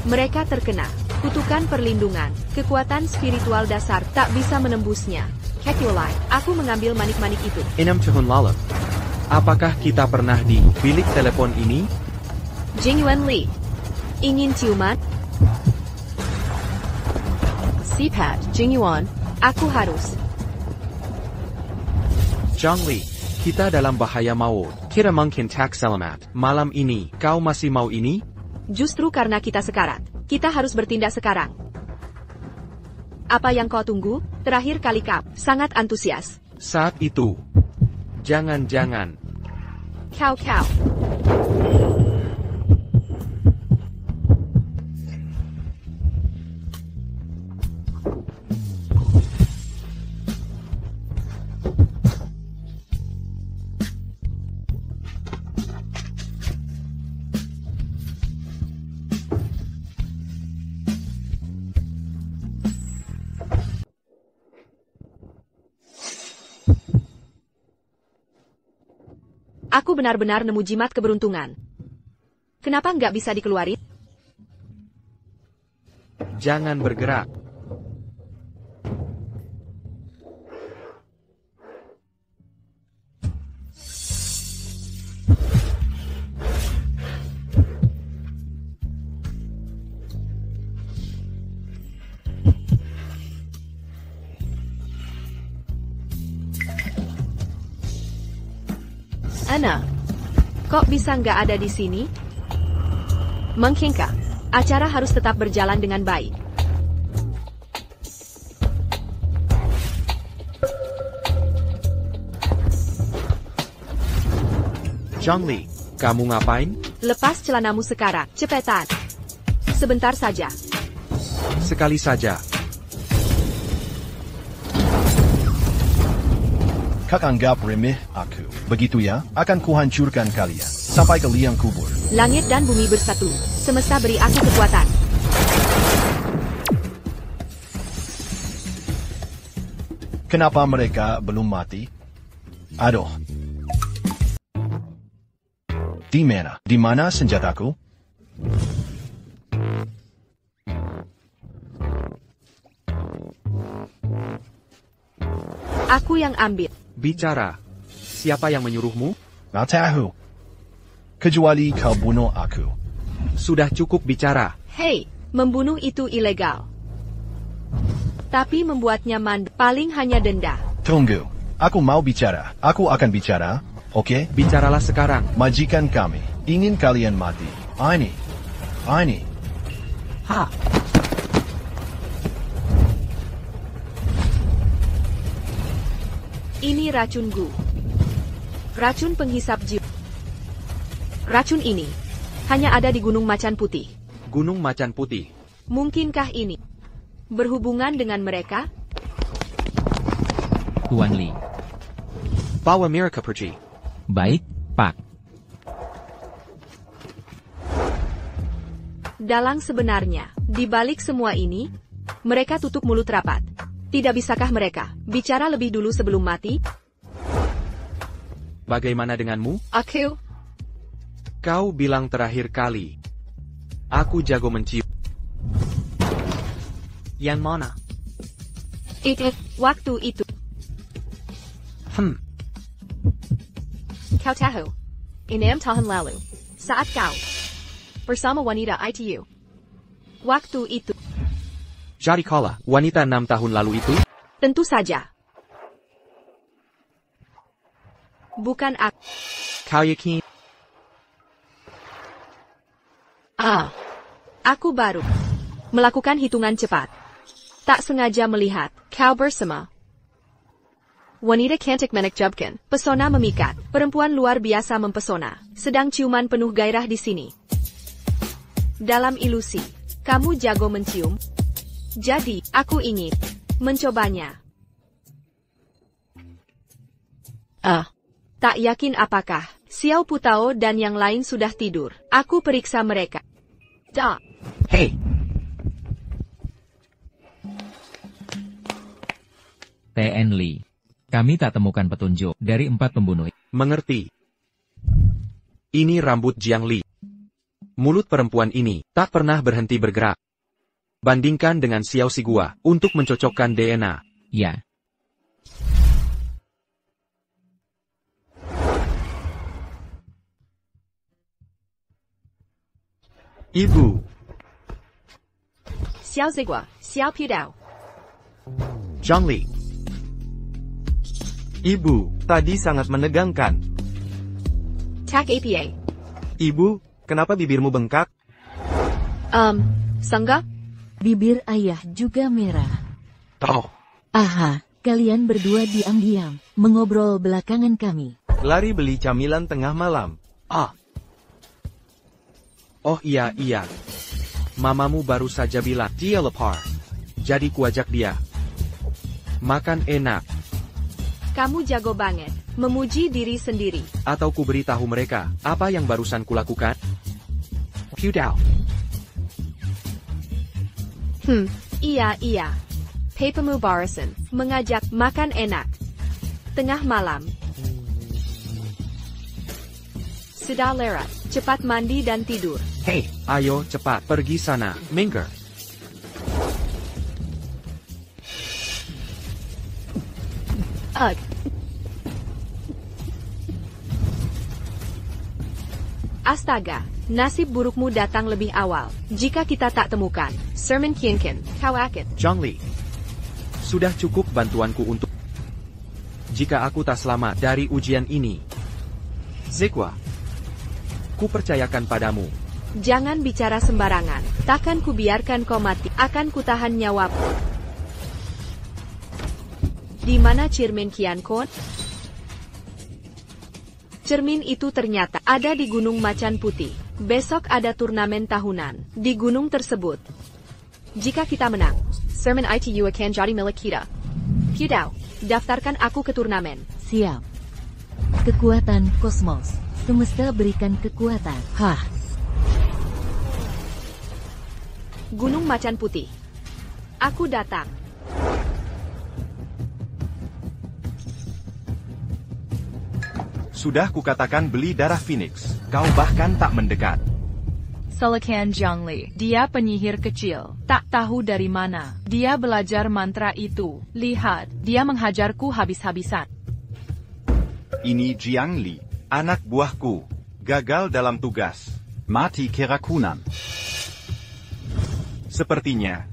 Mereka terkena kutukan perlindungan. Kekuatan spiritual dasar tak bisa menembusnya. Kekiolai, aku mengambil manik-manik itu. 6 tahun lalu. Apakah kita pernah di bilik telepon ini? Jingyuan Li, ingin ciuman? Sipat, Jingyuan, aku harus. Zhang Li, kita dalam bahaya maut. Kita mungkin tak selamat. Malam ini, kau masih mau ini? Justru karena kita sekarat, kita harus bertindak sekarang. Apa yang kau tunggu? Terakhir kali kau sangat antusias. Saat itu, jangan-jangan. Kau. Aku benar-benar nemu jimat keberuntungan. Kenapa nggak bisa dikeluarin? Jangan bergerak. Ana, kok bisa nggak ada di sini? Mungkinkah acara harus tetap berjalan dengan baik? Zhang Li, kamu ngapain? Lepas celanamu sekarang, cepetan. Sebentar saja. Sekali saja. Kak anggap remeh aku. Begitu ya, akan kuhancurkan kalian. Sampai ke liang kubur. Langit dan bumi bersatu. Semesta beri aku kekuatan. Kenapa mereka belum mati? Aduh. Di mana? Di mana senjataku? Aku yang ambil. Bicara. Siapa yang menyuruhmu? Nggak tahu. Kecuali kau bunuh aku. Sudah cukup bicara. Hei, membunuh itu ilegal. Tapi membuatnya mandul. Paling hanya denda. Tunggu. Aku mau bicara. Aku akan bicara. Oke? Bicaralah sekarang. Majikan kami ingin kalian mati. Ini. Ini racun Gu. Racun penghisap jiwa. Racun ini hanya ada di Gunung Macan Putih. Gunung Macan Putih. Mungkinkah ini berhubungan dengan mereka? Tuan Li. Bawa mereka pergi. Baik, Pak. Dalang sebenarnya, di balik semua ini, mereka tutup mulut rapat. Tidak bisakah mereka bicara lebih dulu sebelum mati? Bagaimana denganmu? Aku. Kau bilang terakhir kali. Aku jago mencium. Yang mana? Waktu itu. Kau tahu. 6 tahun lalu. Saat kau bersama wanita ITU. Waktu itu. Jadi kala, wanita 6 tahun lalu itu? Tentu saja. Bukan aku. Kau yakin? Aku baru melakukan hitungan cepat. Tak sengaja melihat Kau bersama wanita cantik menakjubkan, pesona memikat, perempuan luar biasa mempesona, sedang ciuman penuh gairah di sini. Dalam ilusi, kamu jago mencium. Jadi, aku ingin mencobanya. Tak yakin apakah Xiao Putao dan yang lain sudah tidur. Aku periksa mereka. Hei. TN Lee. Kami tak temukan petunjuk dari 4 pembunuh. Mengerti. Ini rambut Jiang Li. Mulut perempuan ini tak pernah berhenti bergerak. Bandingkan dengan Xiao Sigua untuk mencocokkan DNA. Ya. Ibu. Xiao Zigua, Xiao Pudao. Zhang Li. Ibu, tadi sangat menegangkan. Tak APA. Ibu, kenapa bibirmu bengkak? Sangga? Bibir ayah juga merah. Aha, kalian berdua diam-diam, mengobrol belakangan kami. Lari beli camilan tengah malam. Oh iya. Mamamu baru saja bilang dia lapar. Jadi kuajak dia. Makan enak. Kamu jago banget, memuji diri sendiri. Atau ku beritahu mereka, apa yang barusan kulakukan? Pudao. Iya. Papamu barusan mengajak makan enak. Tengah malam. Sudah lewat, cepat mandi dan tidur. Hei, ayo cepat pergi sana, minggir. Astaga, nasib burukmu datang lebih awal. Jika kita tak temukan Sermon Kienkin, kau akan. Zhang Li. Sudah cukup bantuanku untuk... Jika aku tak selamat dari ujian ini. Zigua. Ku percayakan padamu. Jangan bicara sembarangan. Takkan ku biarkan kau mati. Akan ku tahan nyawamu. Di mana cermin Qiankon? Cermin itu ternyata ada di Gunung Macan Putih. Besok ada turnamen tahunan di gunung tersebut. Jika kita menang, Sermon itu akan jadi milik kita. Pudao, daftarkan aku ke turnamen. Siap. Kekuatan kosmos. Semesta berikan kekuatan. Gunung Macan Putih. Aku datang. Sudah kukatakan beli darah Phoenix. Kau bahkan tak mendekat. Selekan Zhang Li. Dia penyihir kecil. Tak tahu dari mana dia belajar mantra itu. Lihat, dia menghajarku habis-habisan. Ini Jiang Li, anak buahku. Gagal dalam tugas. Mati keracunan. Sepertinya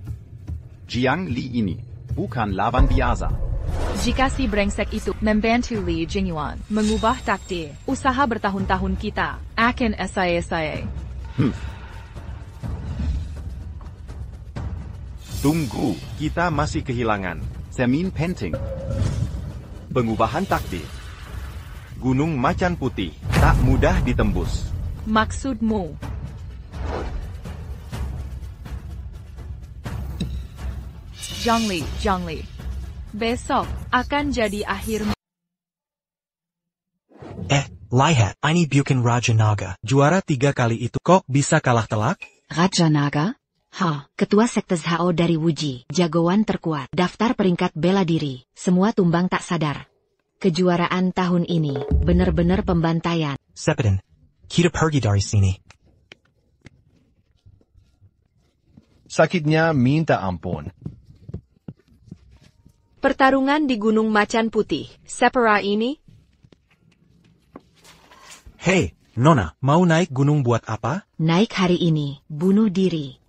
Jiang Li ini bukan lawan biasa. Jika si brengsek itu membantu Li Jingyuan mengubah takdir, usaha bertahun-tahun kita akan saya. Tunggu, kita masih kehilangan Semin penting. Pengubahan takdir. Gunung Macan Putih tak mudah ditembus. Maksudmu? Zhang Li. Besok akan jadi akhir. Lihat, ini bukan Raja Naga. Juara 3 kali itu kok bisa kalah telak? Raja Naga? Ketua Sekte Zhao dari Wuji, jagoan terkuat, daftar peringkat bela diri, semua tumbang tak sadar. Kejuaraan tahun ini, benar-benar pembantaian. Sepeden, kita pergi dari sini. Sakitnya minta ampun. Pertarungan di Gunung Macan Putih. Separa ini? Hei, Nona, mau naik gunung buat apa? Naik hari ini, bunuh diri.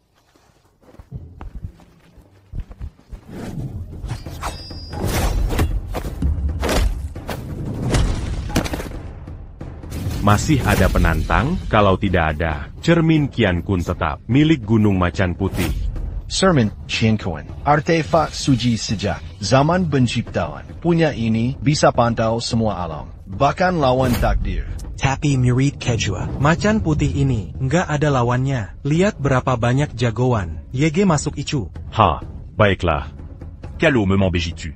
Masih ada penantang? Kalau tidak ada, cermin Qiankun tetap milik Gunung Macan Putih. Sermon Qiankuan, artefak suci sejak zaman penciptaan. Punya ini bisa pantau semua alam, bahkan lawan takdir. Tapi Murid Kejua, macan putih ini nggak ada lawannya. Lihat berapa banyak jagoan. YG masuk icu. Ha, baiklah. Kalo me m'embégitu.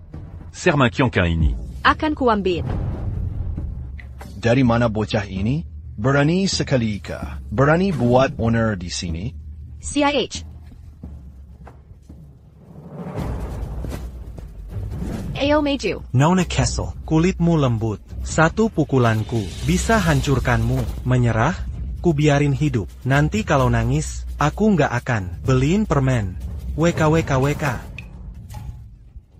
Sermin Qiankuan ini. Akan kuambil. Dari mana bocah ini? Berani sekali kah? Berani buat owner di sini? CIH. Ayo maju. Nona Kessel, kulitmu lembut. Satu pukulanku bisa hancurkanmu. Menyerah? Ku biarin hidup. Nanti kalau nangis, aku nggak akan beliin permen. WKWKWK.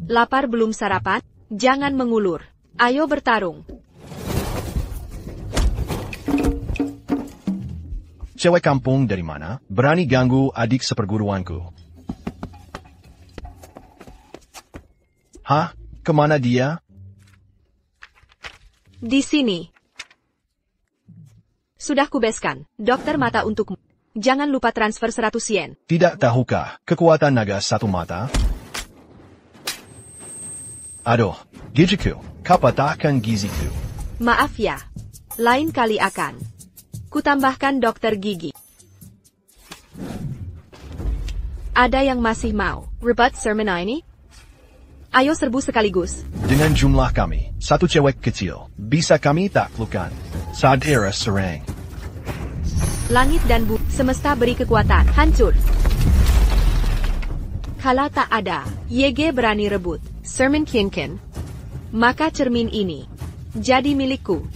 Lapar belum sarapan? Jangan mengulur. Ayo bertarung. Cewek kampung dari mana? Berani ganggu adik seperguruanku. Hah? Kemana dia? Di sini. Sudah kubeskan. Dokter mata untukmu. Jangan lupa transfer 100 yen. Tidak tahukah kekuatan naga satu mata? Aduh, gigiku, kau patahkan giziku. Maaf ya. Lain kali akan. Kutambahkan dokter gigi. Ada yang masih mau rebut sermon ini? Ayo serbu sekaligus. Dengan jumlah kami, satu cewek kecil, bisa kami taklukkan. Saat era serang. Langit dan bumi, semesta beri kekuatan. Hancur. Kala tak ada, YG berani rebut sermon Qiankuan. Maka cermin ini jadi milikku.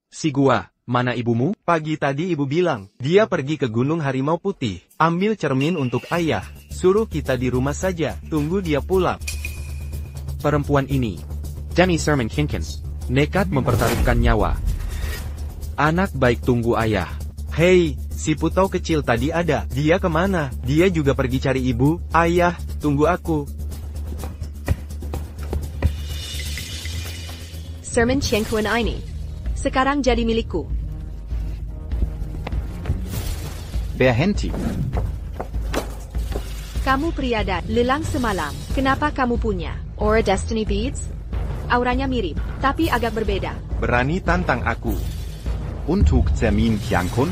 Si gua, mana ibumu? Pagi tadi ibu bilang, dia pergi ke Gunung Harimau Putih. Ambil cermin untuk ayah. Suruh kita di rumah saja, tunggu dia pulang. Perempuan ini, Demi Sermon Qiankuan, nekat mempertaruhkan nyawa. Anak baik tunggu ayah. Hei, si putau kecil tadi ada. Dia kemana? Dia juga pergi cari ibu. Ayah, tunggu aku. Sermon Qiankuan ini sekarang jadi milikku. Berhenti. Kamu pria dan lelang semalam. Kenapa kamu punya Aura Destiny Beads? Auranya mirip, tapi agak berbeda. Berani tantang aku. Untuk Sermin Qiankuan?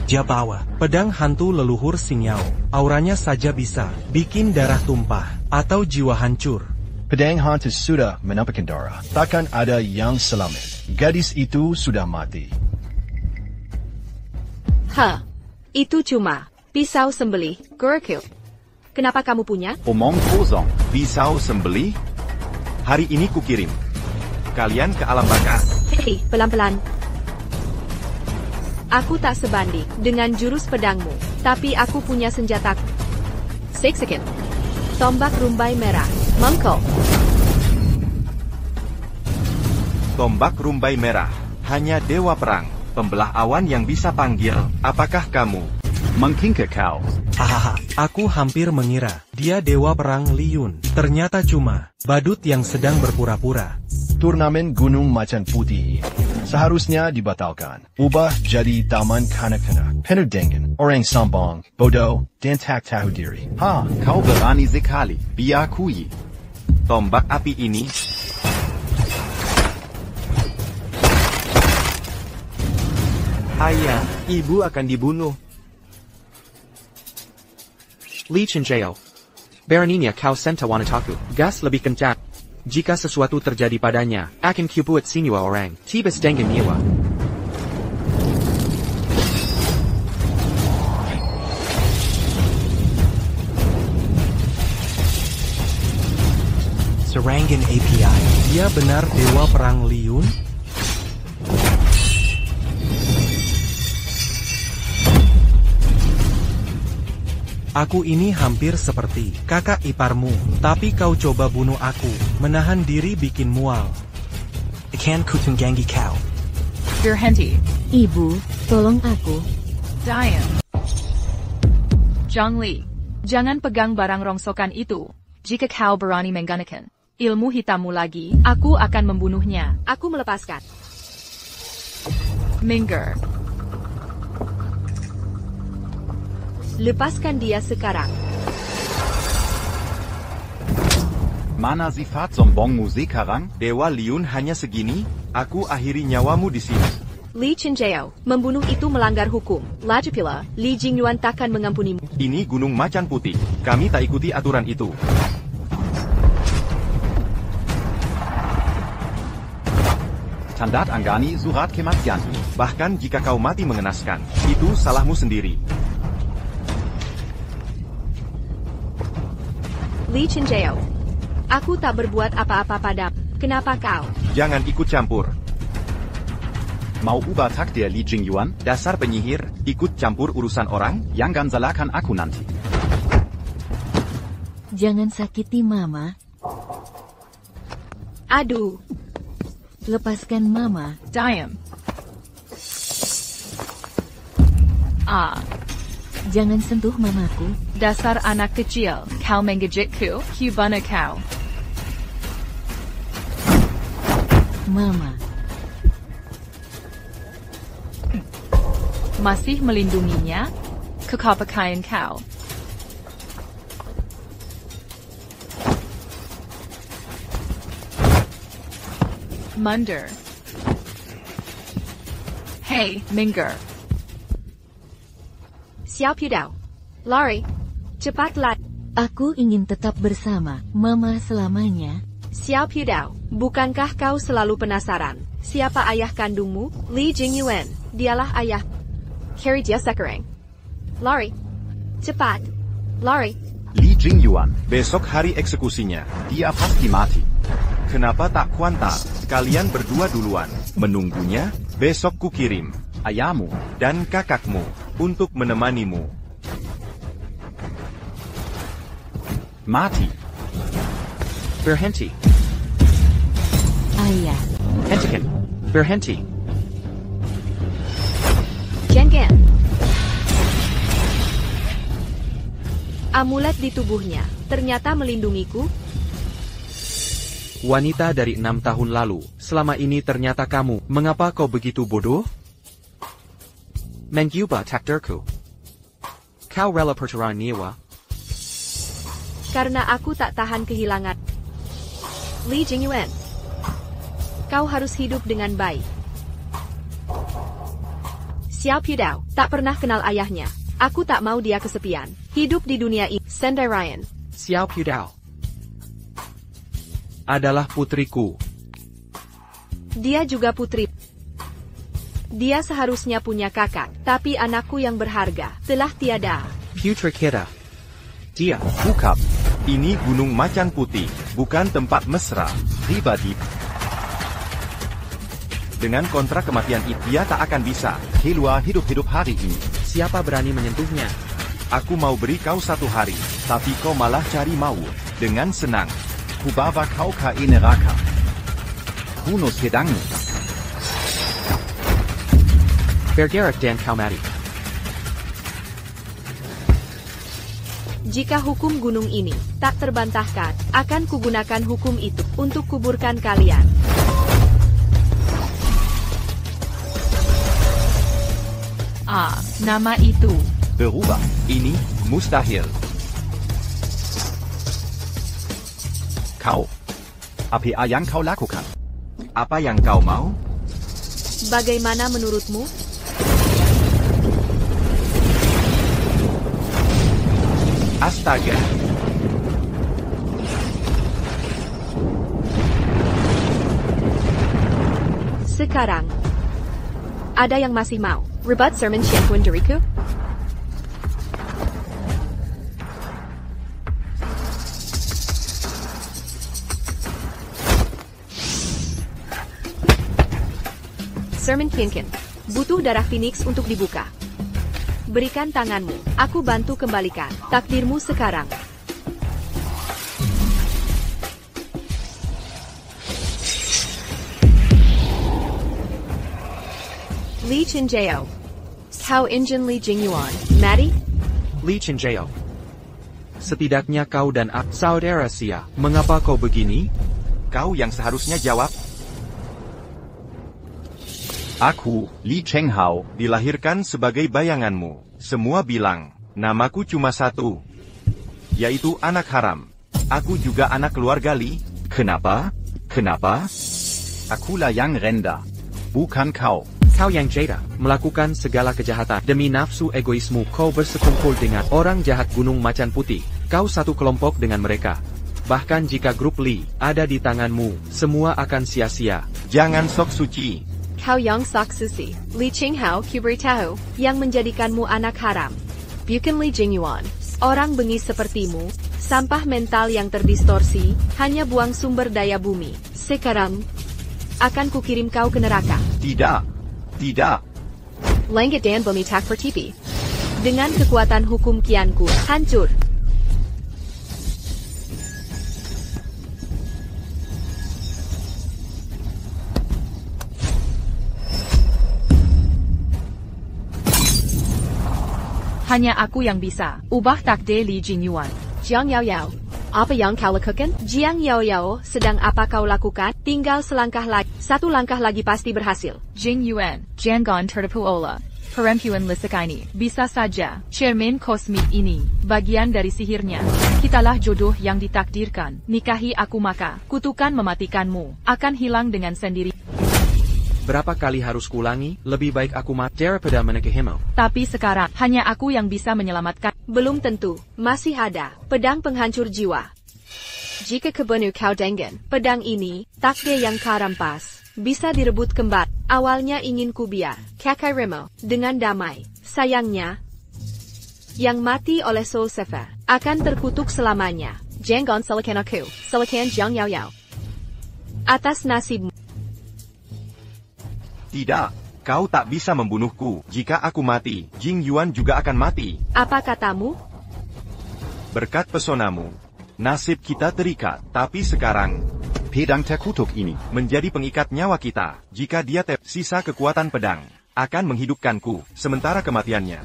Jabawa, pedang hantu leluhur Xingyao. Auranya saja bisa bikin darah tumpah atau jiwa hancur. Pedang hantu sudah menampakkan darah. Takkan ada yang selamat. Gadis itu sudah mati. Hah, itu cuma pisau sembelih, Gurkil. Kenapa kamu punya? Omong kosong. Pisau sembelih? Hari ini kukirim kalian ke alam baka. Hei, pelan-pelan. Aku tak sebanding dengan jurus pedangmu, tapi aku punya senjataku. Seksekin. Tombak rumbai merah. Mangkok. Tombak rumbai merah. Hanya dewa perang, pembelah awan yang bisa panggil. Apakah kamu? Mengkingke kau. Hahaha, aku hampir mengira dia dewa perang Liyun. Ternyata cuma badut yang sedang berpura-pura. Turnamen Gunung Macan Putih seharusnya dibatalkan. Ubah jadi taman kanak-kanak. Penuh dengan orang sombong, bodoh, dan tak tahu diri. Ha, kau berani sekali. Biakui. Tombak api ini Ayah, ibu akan dibunuh. Li Chenjao. Beraninya kau senta wanitaku. Gas lebih kencang. Jika sesuatu terjadi padanya, akan kubuat semua orang tibas dengan nyawa. Serangan API. Dia benar dewa perang Liyun? Aku ini hampir seperti kakak iparmu, tapi kau coba bunuh aku. Menahan diri bikin mual. Ikan kutunggangi kau. Berhenti. Ibu, tolong aku. Diane. Zhang Li. Jangan pegang barang rongsokan itu. Jika kau berani menggunakan ilmu hitammu lagi, aku akan membunuhnya. Aku melepaskan. Minger. Lepaskan dia sekarang. Mana Sifat Sombongmu sekarang? Dewa Liun hanya segini, aku akhiri nyawamu di sini. Li Chenjiao, membunuh itu melanggar hukum. Lagi pula, Li Jingyuan takkan mengampunimu. Ini Gunung Macan Putih, kami tak ikuti aturan itu. Tandat Anggani Surat Kematian. Bahkan jika kau mati mengenaskan, itu salahmu sendiri. Li Chenjiao, aku tak berbuat apa-apa padamu. Kenapa kau? Jangan ikut campur. Mau ubah takdir Li Jingyuan? Dasar penyihir, ikut campur urusan orang? Jangan salahkan aku nanti. Jangan sakiti Mama. Aduh. Lepaskan Mama. Diam. Jangan sentuh mamaku. Dasar anak kecil, kau menggigitku, hubana kau. Mama. Masih melindunginya? Kekapakaian kau. Munder. Hey, Minger. Xiao Pudao. Lari. Cepatlah. Aku ingin tetap bersama Mama selamanya. Xiao Pudao, bukankah kau selalu penasaran? Siapa ayah kandungmu? Li Jingyuan. Dialah ayah. Carry dia sekarang. Lari. Cepat. Lari. Li Jingyuan. Besok hari eksekusinya. Dia pasti mati. Kenapa tak kuantar? Kalian berdua duluan. Menunggunya, besok kukirim ayahmu dan kakakmu untuk menemanimu. Mati. Berhenti. Ayah. Hentikan. Berhenti. Jangan. Amulet di tubuhnya, ternyata melindungiku. Wanita dari 6 tahun lalu, selama ini ternyata kamu. Mengapa kau begitu bodoh? Mengubah takdirku. Kau rela perceraian nyawa? Karena aku tak tahan kehilangan. Li Jingyuan, kau harus hidup dengan baik. Xiao Pudao, tak pernah kenal ayahnya. Aku tak mau dia kesepian. Hidup di dunia ini. Sendai Ryan. Xiao Pudao adalah putriku. Dia juga putri. Dia seharusnya punya kakak, tapi anakku yang berharga telah tiada. Putri kita. Dia. Bukap. Ini Gunung Macan Putih, bukan tempat mesra. Pribadi. Dengan kontrak kematian itu, dia tak akan bisa keluar hidup-hidup hari ini. Siapa berani menyentuhnya? Aku mau beri kau 1 hari, tapi kau malah cari maut. Dengan senang. Kubawa kau ke neraka. Hunus Gedangmu. Bergerak dan kau mati. Jika hukum gunung ini tak terbantahkan, akan kugunakan hukum itu untuk kuburkan kalian. Nama itu berubah. Ini mustahil. Kau. Apa yang kau lakukan? Apa yang kau mau? Bagaimana menurutmu? Astaga. Sekarang, ada yang masih mau rebut sermon Qianhun dariku? Sermon Qianhun, butuh darah Phoenix untuk dibuka. Berikan tanganmu, aku bantu kembalikan takdirmu sekarang. Li Chenjiao. Kau Injin Li Jingyuan, mati? Li Chenjiao. Setidaknya kau dan aku saudara Sia. Mengapa kau begini? Kau yang seharusnya jawab. Aku, Li Chenghao, dilahirkan sebagai bayanganmu. Semua bilang, namaku cuma satu, yaitu anak haram. Aku juga anak keluarga Li. Kenapa? Kenapa? Akulah yang rendah, bukan kau. Kau yang jeda, melakukan segala kejahatan demi nafsu egoismu. Kau bersekongkol dengan orang jahat Gunung Macan Putih. Kau satu kelompok dengan mereka. Bahkan jika grup Li ada di tanganmu, semua akan sia-sia. Jangan sok suci. Kau yang sok suci, Li Chenghao kuberitahu, yang menjadikanmu anak haram. Bukan Li Jingyuan, orang bengis sepertimu, sampah mental yang terdistorsi, hanya buang sumber daya bumi. Sekarang, akan kukirim kau ke neraka. Tidak. Tidak. Langit dan bumi tak bertipi. Dengan kekuatan hukum kianku, hancur. Hanya aku yang bisa ubah takdir Li Jingyuan. Jiang Yao Yao, apa yang kau lakukan? Jiang Yao Yao, sedang apa kau lakukan? Tinggal selangkah lagi. Satu langkah lagi pasti berhasil. Jingyuan, jangan tertipu oleh perempuan lisik ini. Bisa saja, cermin kosmik ini, bagian dari sihirnya. Kitalah jodoh yang ditakdirkan. Nikahi aku maka, kutukan mematikanmu, akan hilang dengan sendiri. Berapa kali harus kuulangi, lebih baik aku mati daripada menikahimu. Tapi sekarang, hanya aku yang bisa menyelamatkan. Belum tentu, masih ada pedang penghancur jiwa. Jika kebenar kau dengan pedang ini, takdir yang kau rampas bisa direbut kembali. Awalnya ingin ku biar Kakai Remo dengan damai. Sayangnya, yang mati oleh Soul Sefer akan terkutuk selamanya. Jangan salahkan aku, salahkan Jiang Yao Yao. Atas nasibmu. Tidak, kau tak bisa membunuhku. Jika aku mati, Jingyuan juga akan mati. Apa katamu? Berkat pesonamu, nasib kita terikat. Tapi sekarang, pedang terkutuk ini menjadi pengikat nyawa kita. Jika dia sisa kekuatan pedang akan menghidupkanku, sementara kematiannya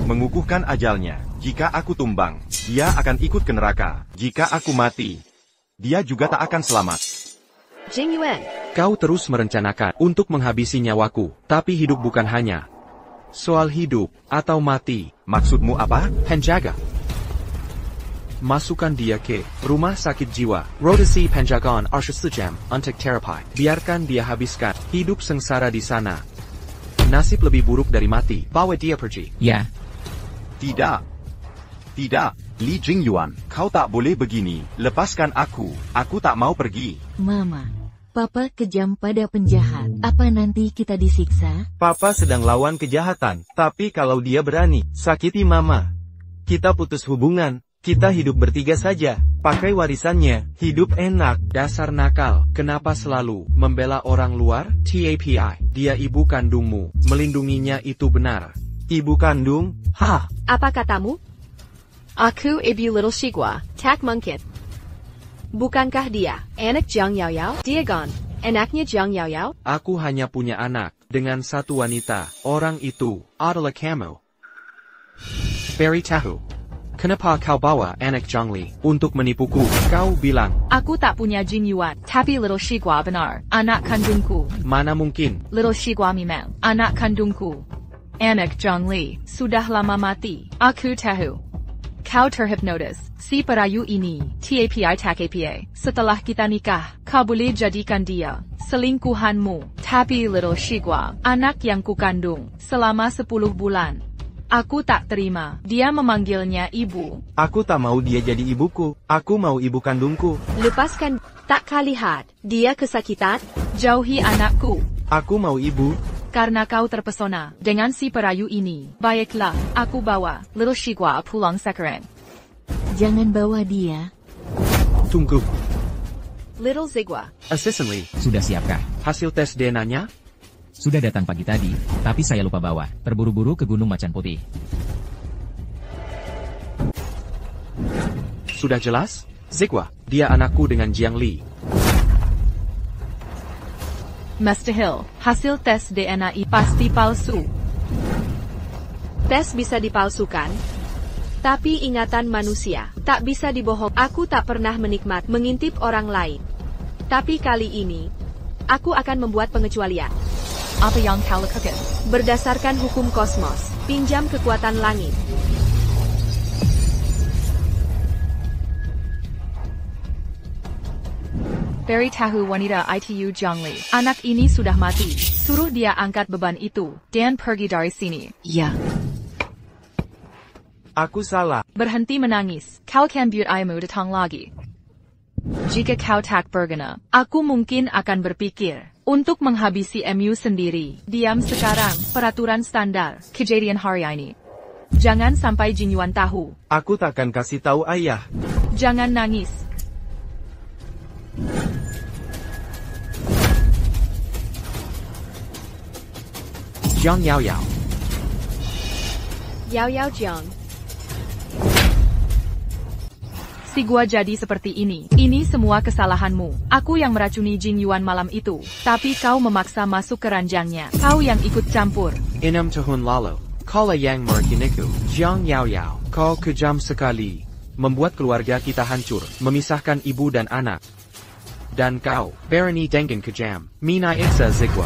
mengukuhkan ajalnya. Jika aku tumbang, dia akan ikut ke neraka. Jika aku mati, dia juga tak akan selamat. Jingyuan, kau terus merencanakan untuk menghabisi nyawaku, tapi hidup bukan hanya soal hidup atau mati. Maksudmu apa? Penjaga. Masukkan dia ke rumah sakit jiwa. Rotasi penjagaan 24 jam untuk terapi. Biarkan dia habiskan hidup sengsara di sana. Nasib lebih buruk dari mati. Bawa dia pergi. Ya. Tidak. Tidak. Li Jingyuan, kau tak boleh begini. Lepaskan aku. Aku tak mau pergi. Mama, Papa kejam pada penjahat. Apa nanti kita disiksa? Papa sedang lawan kejahatan. Tapi kalau dia berani sakiti Mama, kita putus hubungan. Kita hidup bertiga saja. Pakai warisannya. Hidup enak. Dasar nakal. Kenapa selalu membela orang luar? TAPI. Dia ibu kandungmu. Melindunginya itu benar. Ibu kandung? Hah? Apa katamu? Aku ibu Little Shigua, tak mungkin. Bukankah dia anak Jiang Yao Yao? Dia anaknya Jiang Yao Yao? Aku hanya punya anak dengan satu wanita. Orang itu adalah kamu. Beritahu, kenapa kau bawa anak Jiang Li untuk menipuku? Kau bilang aku tak punya Jingyuan, tapi Little Shigua benar, anak kandungku. Mana mungkin? Little Shigua memang anak kandungku. Anak Jiang Li sudah lama mati. Aku tahu. Kau terhipnotis, si perayu ini, TAPI tak APA. Setelah kita nikah, kau boleh jadikan dia selingkuhanmu. Tapi Little Shigua, anak yang kukandung, selama 10 bulan. Aku tak terima, dia memanggilnya ibu. Aku tak mau dia jadi ibuku, aku mau ibu kandungku. Lepaskan, tak kau lihat, dia kesakitan? Jauhi anakku. Aku mau ibu. Karena kau terpesona dengan si perayu ini. Baiklah, aku bawa Little Shigua pulang sekarang. Jangan bawa dia. Tunggu. Little Zigua. Assistant Lee. Sudah siapkah? Hasil tes DNA-nya? Sudah datang pagi tadi, tapi saya lupa bawa. Terburu-buru ke Gunung Macan Putih. Sudah jelas? Zigua, dia anakku dengan Jiang Li. Mustahil, hasil tes DNA pasti palsu. Tes bisa dipalsukan, tapi ingatan manusia tak bisa dibohong. Aku tak pernah mengintip orang lain. Tapi kali ini, aku akan membuat pengecualian. Apa yang kau lakukan? Berdasarkan hukum kosmos, pinjam kekuatan langit. Beritahu wanita itu Zhongli. Anak ini sudah mati. Suruh dia angkat beban itu, dan pergi dari sini. Ya. Aku salah. Berhenti menangis. Kau kan buat ayahmu datang lagi. Jika kau tak berguna, aku mungkin akan berpikir untuk menghabisi MU sendiri. Diam sekarang, peraturan standar, kejadian hari ini. Jangan sampai Jin Yuan tahu. Aku takkan kasih tahu ayah. Jangan nangis. Jiang Yao Yao. Yao Yao Jiang. Si gua jadi seperti ini. Ini semua kesalahanmu. Aku yang meracuni Jin Yuan malam itu. Tapi kau memaksa masuk ke ranjangnya. Kau yang ikut campur. 6 tahun lalu, kala yang merakiniku, Jiang Yao Yao, kau kejam sekali. Membuat keluarga kita hancur, memisahkan ibu dan anak. Dan kau, berani dengan kejam, Mina Iksa Zigwa.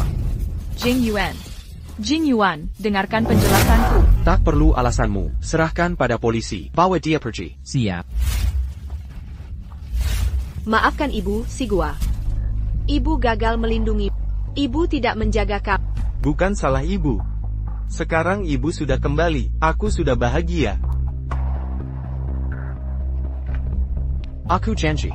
Jin Yuan, dengarkan penjelasanku. Tak perlu alasanmu, serahkan pada polisi, bawa dia pergi. Siap. Maafkan Ibu, Sigua. Ibu gagal melindungi. Ibu tidak menjaga kau. Bukan salah ibu. Sekarang ibu sudah kembali. Aku sudah bahagia. Aku janji.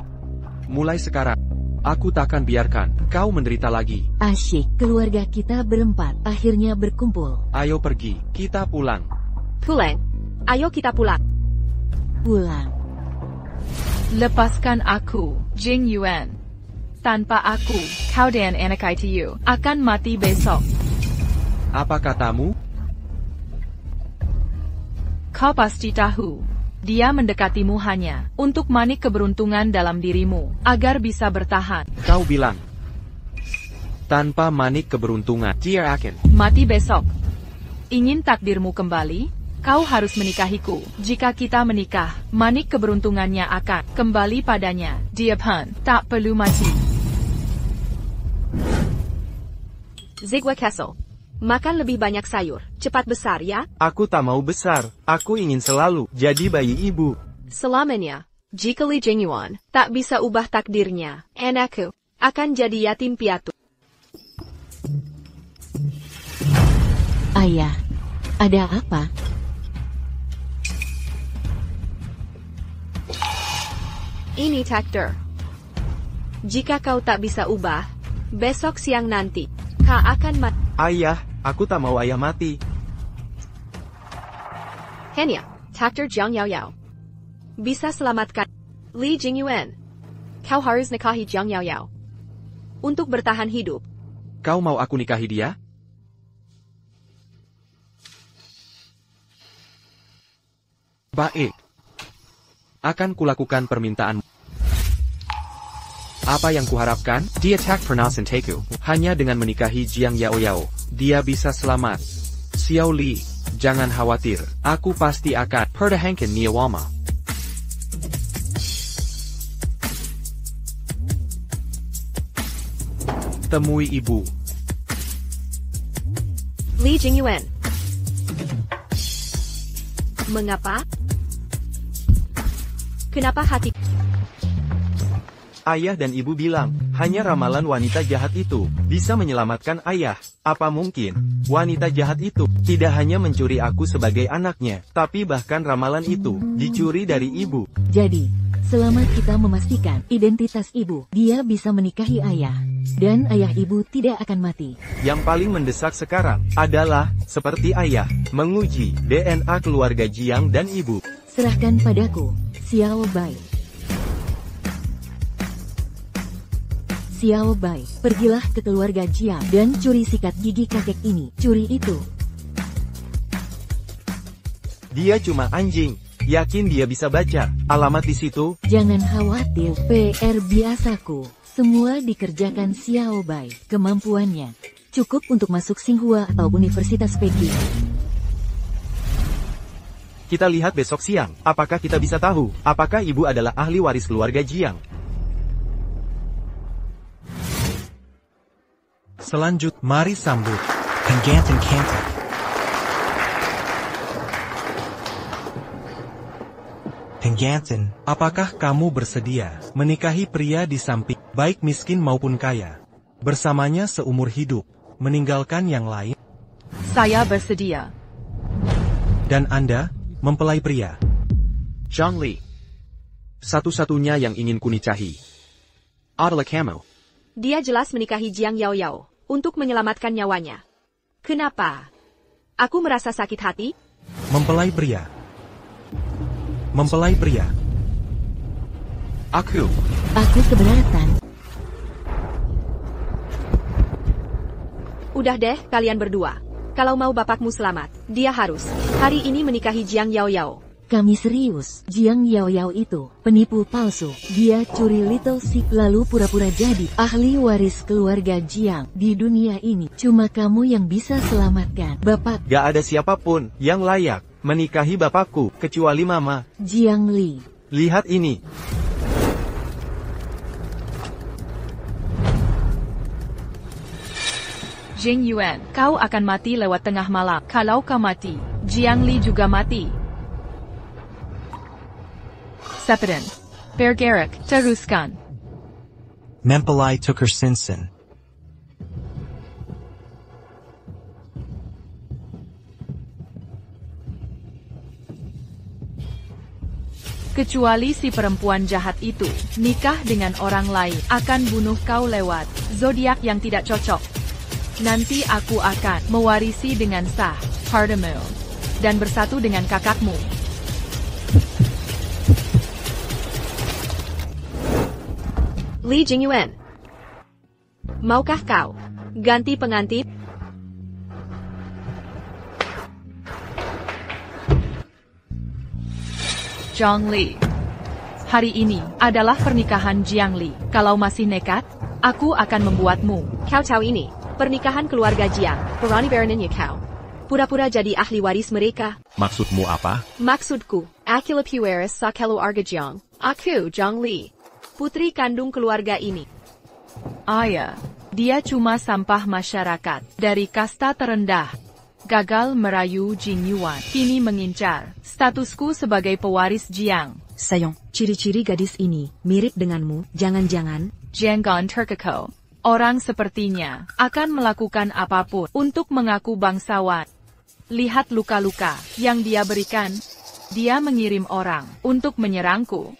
Mulai sekarang, aku takkan biarkan kau menderita lagi. Asyik, keluarga kita berempat akhirnya berkumpul. Ayo pergi, kita pulang. Pulang. Ayo kita pulang. Pulang. Lepaskan aku, Jin Yuan. Tanpa aku, kau dan anak itu akan mati besok. Apa katamu? Kau pasti tahu. Dia mendekatimu hanya untuk manik keberuntungan dalam dirimu, agar bisa bertahan. Kau bilang, tanpa manik keberuntungan, dia akan mati besok. Ingin takdirmu kembali? Kau harus menikahiku. Jika kita menikah, manik keberuntungannya akan kembali padanya. Dia pun tak perlu mati. Zigwa Castle. Makan lebih banyak sayur. Cepat besar ya. Aku tak mau besar. Aku ingin selalu jadi bayi ibu. Selamanya, jika Li Jingyuan tak bisa ubah takdirnya, anakku akan jadi yatim piatu. Ayah, ada apa? Ini takdir. Jika kau tak bisa ubah, besok siang nanti, kau akan mati. Ayah, aku tak mau ayah mati. Hanya, takdir Jiang Yao Yao. Bisa selamatkan Li Jingyuan. Kau harus nikahi Jiang Yao Yao. Untuk bertahan hidup. Kau mau aku nikahi dia? Baik. Akan kulakukan permintaanmu. Apa yang kuharapkan? Dia tak pernah senteku. Hanya dengan menikahi Jiang Yao Yao, dia bisa selamat. Xiao Li, jangan khawatir. Aku pasti akan pertahankan Niawama. Temui ibu. Li Jingyuan. Mengapa? Kenapa hati? Ayah dan ibu bilang, hanya ramalan wanita jahat itu bisa menyelamatkan ayah. Apa mungkin wanita jahat itu tidak hanya mencuri aku sebagai anaknya, tapi bahkan ramalan itu dicuri dari ibu. Jadi, selama kita memastikan identitas ibu, dia bisa menikahi ayah. Dan ayah ibu tidak akan mati. Yang paling mendesak sekarang adalah, seperti ayah, menguji DNA keluarga Jiang dan ibu. Serahkan padaku, Xiao Bai. Xiao Bai, pergilah ke keluarga Jiang dan curi sikat gigi kakek ini. Curi itu. Dia cuma anjing. Yakin dia bisa baca alamat di situ? Jangan khawatir, PR biasaku. Semua dikerjakan Xiao Bai. Kemampuannya cukup untuk masuk Tsinghua atau Universitas Peking. Kita lihat besok siang. Apakah kita bisa tahu apakah ibu adalah ahli waris keluarga Jiang? Mari sambut. Pengganten cantik. Pengganten, apakah kamu bersedia menikahi pria di samping, baik miskin maupun kaya, bersamanya seumur hidup, meninggalkan yang lain? Saya bersedia. Dan Anda, mempelai pria? Zhang Li. Satu-satunya yang ingin kunikahi adalah kamu. Dia jelas menikahi Jiang Yao Yao untuk menyelamatkan nyawanya. Kenapa? Aku merasa sakit hati? Mempelai pria. Mempelai pria. Aku keberatan. Udah deh, kalian berdua. Kalau mau bapakmu selamat, dia harus hari ini menikahi Jiang Yao Yao. Kami serius. Jiang Yao Yao itu penipu palsu. Dia curi Little Sik lalu pura-pura jadi ahli waris keluarga Jiang. Di dunia ini, cuma kamu yang bisa selamatkan bapak. Gak ada siapapun yang layak menikahi bapakku, kecuali Mama. Jiang Li. Lihat ini. Jing Yuan, kau akan mati lewat tengah malam. Kalau kau mati, Jiang Li juga mati. Sepeden. Bergerak, teruskan. Mempelai tukar sinsen. Kecuali si perempuan jahat itu nikah dengan orang lain, akan bunuh kau lewat zodiak yang tidak cocok. Nanti aku akan mewarisi dengan sah hartamu dan bersatu dengan kakakmu. Li Jingyuan. Maukah kau ganti pengantin? Zhang Li. Hari ini adalah pernikahan Jiang Li. Kalau masih nekat, aku akan membuatmu. Kau tahu ini, pernikahan keluarga Jiang, berani berenanya kau. Pura-pura jadi ahli waris mereka. Maksudmu apa? Maksudku, aku lebih waris sakelu arga Jiang. Aku, Zhang Li. Putri kandung keluarga ini. Ayah, dia cuma sampah masyarakat dari kasta terendah. Gagal merayu Jing Yuan, kini mengincar statusku sebagai pewaris Jiang. Sayang, ciri-ciri gadis ini mirip denganmu, jangan-jangan. Jianggan terkekau. Orang sepertinya akan melakukan apapun untuk mengaku bangsawan. Lihat luka-luka yang dia berikan. Dia mengirim orang untuk menyerangku.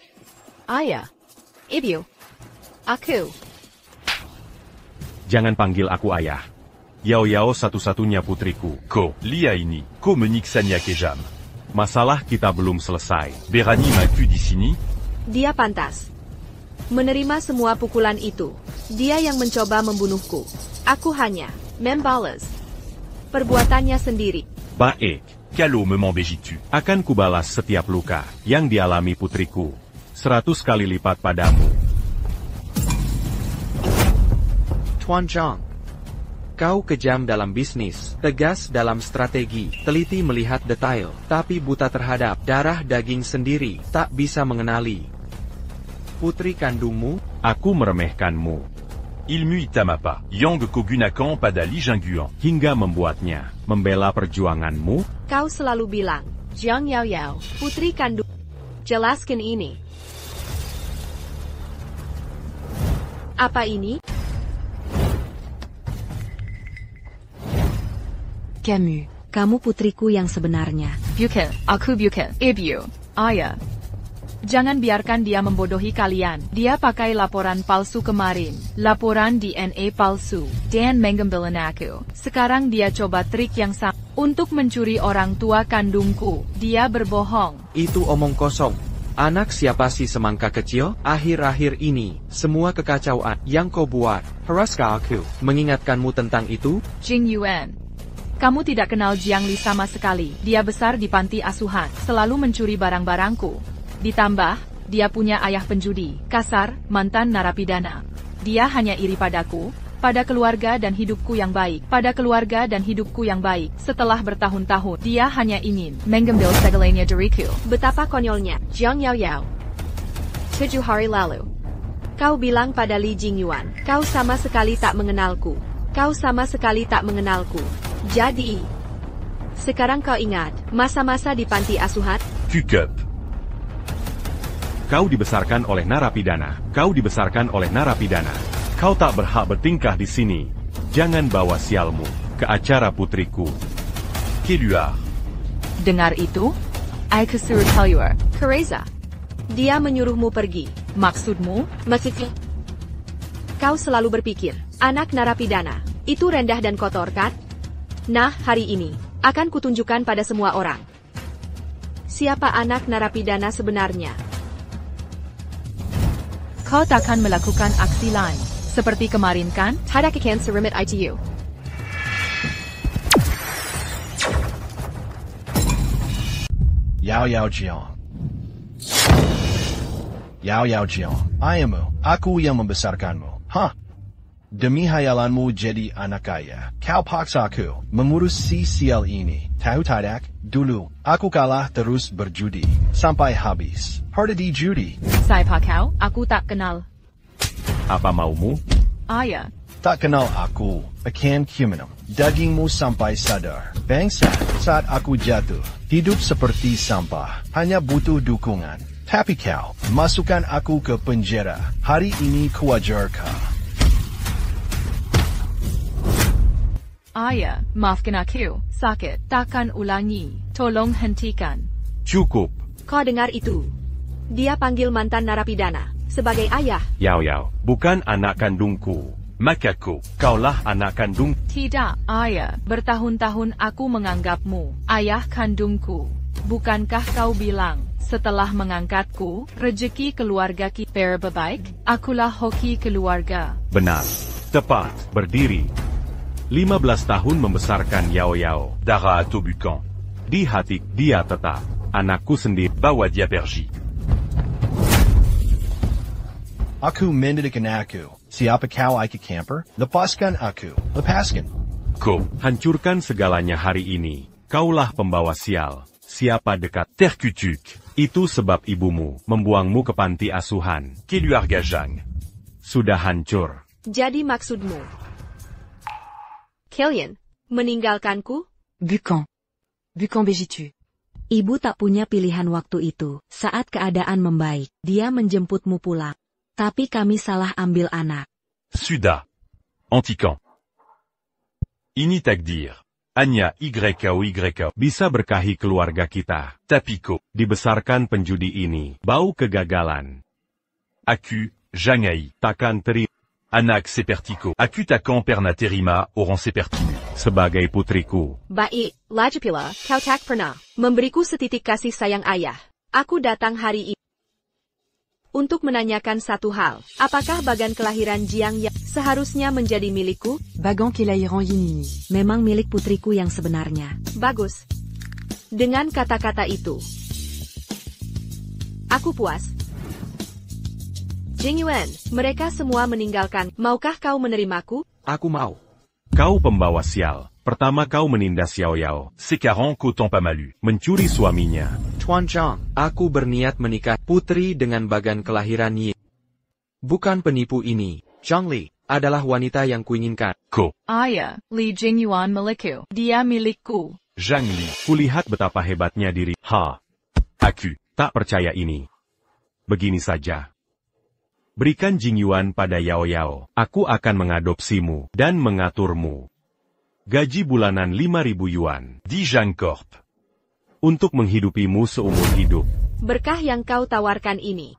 Ayah. Ibu. Aku. Jangan panggil aku ayah. Yao Yao satu-satunya putriku. Ko, lia ini, ko menyiksa-nya kejam. Masalah kita belum selesai. Berani maju di sini? Dia pantas menerima semua pukulan itu. Dia yang mencoba membunuhku. Aku hanya membalas perbuatannya sendiri. Baik. Kalau me m'embêtis-tu? Akan kubalas setiap luka yang dialami putriku. 100 kali lipat padamu. Tuan Zhang. Kau kejam dalam bisnis, tegas dalam strategi, teliti melihat detail, tapi buta terhadap darah daging sendiri, tak bisa mengenali putri kandungmu. Aku meremehkanmu. Ilmu itamapa, Yang Kogunakan pada Li Jingguan. Hingga membuatnya membela perjuanganmu. Kau selalu bilang, Jiang Yao Yao, putri kandung. Jelaskan ini. Apa ini? Camus, kamu putriku yang sebenarnya. Bukan, aku bukan. Ibu, ayah. Jangan biarkan dia membodohi kalian. Dia pakai laporan palsu kemarin. Laporan DNA palsu. Dan menggambilkan aku. Sekarang dia coba trik yang sama. Untuk mencuri orang tua kandungku. Dia berbohong. Itu omong kosong. Anak siapa sih semangka kecil? Akhir-akhir ini, semua kekacauan yang kau buat. Haruskah aku mengingatkanmu tentang itu? Jing Yuan. Kamu tidak kenal Jiang Li sama sekali. Dia besar di panti asuhan, selalu mencuri barang-barangku. Ditambah, dia punya ayah penjudi, kasar, mantan narapidana. Dia hanya iri padaku, pada keluarga dan hidupku yang baik. Pada keluarga dan hidupku yang baik. Setelah bertahun-tahun, dia hanya ingin mengambil segalanya dariku. Betapa konyolnya, Jiang Yao Yao. 7 hari lalu, kau bilang pada Li Jingyuan, kau sama sekali tak mengenalku. Kau sama sekali tak mengenalku. Jadi, sekarang kau ingat masa-masa di panti asuhan? Cukup. Kau dibesarkan oleh narapidana. Kau dibesarkan oleh narapidana. Kau tak berhak bertingkah di sini. Jangan bawa sialmu ke acara putriku. Keluar. Dengar itu? Aku suruh keluar. Kereza. Dia menyuruhmu pergi. Maksudmu? Maksudnya? Kau selalu berpikir, anak narapidana, itu rendah dan kotor kan? Nah, hari ini, akan kutunjukkan pada semua orang. Siapa anak narapidana sebenarnya? Kau takkan melakukan aksi lain. Seperti kemarin kan? Tidak akan seremit itu. Yao Yao Jiang. Yao Yao Jiang, ayahmu, aku yang membesarkanmu. Hah? Demi hayalanmu jadi anak kaya, kau paksa aku mengurus si sial ini. Tahu tidak? Dulu, aku kalah terus berjudi. Sampai habis. Harta di judi. Siapa kau? Aku tak kenal. Apa maumu? Ayah. Tak kenal aku, akan kuminum dagingmu sampai sadar. Bangsa, saat aku jatuh, hidup seperti sampah, hanya butuh dukungan. Tapi kau, masukkan aku ke penjara. Hari ini kuajar kau. Ayah, maafkan aku. Sakit, takkan ulangi. Tolong hentikan. Cukup. Kau dengar itu? Dia panggil mantan narapidana sebagai ayah. Yao Yao, bukan anak kandungku. Macaco. Kaulah anak kandung. Tidak, ayah. Bertahun-tahun aku menganggapmu ayah kandungku. Bukankah kau bilang, setelah mengangkatku, rezeki keluarga kita berbaik? Akulah hoki keluarga. Benar. Tepat. Berdiri. 15 tahun membesarkan Yao Yao. Dara atau bukan. Di hati, dia tetap anakku sendiri. Bawa dia pergi. Aku mendidikan aku. Siapa kau Ika Camper? Lepaskan aku. Lepaskan. Kau hancurkan segalanya hari ini. Kaulah pembawa sial. Siapa dekat Terkutuk. itu sebab ibumu membuangmu ke panti asuhan. Keluar gajang. Sudah hancur. Jadi maksudmu, Killian, meninggalkanku? Bukan. Bukan begitu. Ibu tak punya pilihan waktu itu. Saat keadaan membaik, dia menjemputmu pulang. Tapi kami salah ambil anak. Suda. Antican. Ini takdir. Anya YKO. Bisa berkahi keluarga kita. Tapiko. Dibesarkan penjudi ini. Bau kegagalan. Aku, Jangai. Takkan terima. Anak sepertiku. Aku takkan pernah terima orang sepertimu. Sebagai putriku. Baik, Lajapila, kau tak pernah memberiku setitik kasih sayang ayah. Aku datang hari ini untuk menanyakan satu hal. Apakah bagan kelahiran Jiang yang seharusnya menjadi milikku? Bagan kelahiran Yinini. Memang milik putriku yang sebenarnya. Bagus. Dengan kata-kata itu, aku puas. Jingyuan, mereka semua meninggalkan. Maukah kau menerimaku? Aku mau. Kau pembawa sial. Pertama kau menindas Yao Yao. Sekarang kau tanpa malu. Mencuri suaminya. Tuan Zhang, aku berniat menikah putri dengan bagan kelahiran Yi. Bukan penipu ini. Zhang Li adalah wanita yang kuinginkan. Ko. Ayah, Li Jingyuan milikku. Dia milikku. Zhang Li. Kulihat betapa hebatnya diri. Aku. Tak percaya ini. Begini saja. Berikan Jingyuan pada Yao Yao. Aku akan mengadopsimu dan mengaturmu. Gaji bulanan 5.000 yuan. Di Zhang Corp. Untuk menghidupimu seumur hidup. Berkah yang kau tawarkan ini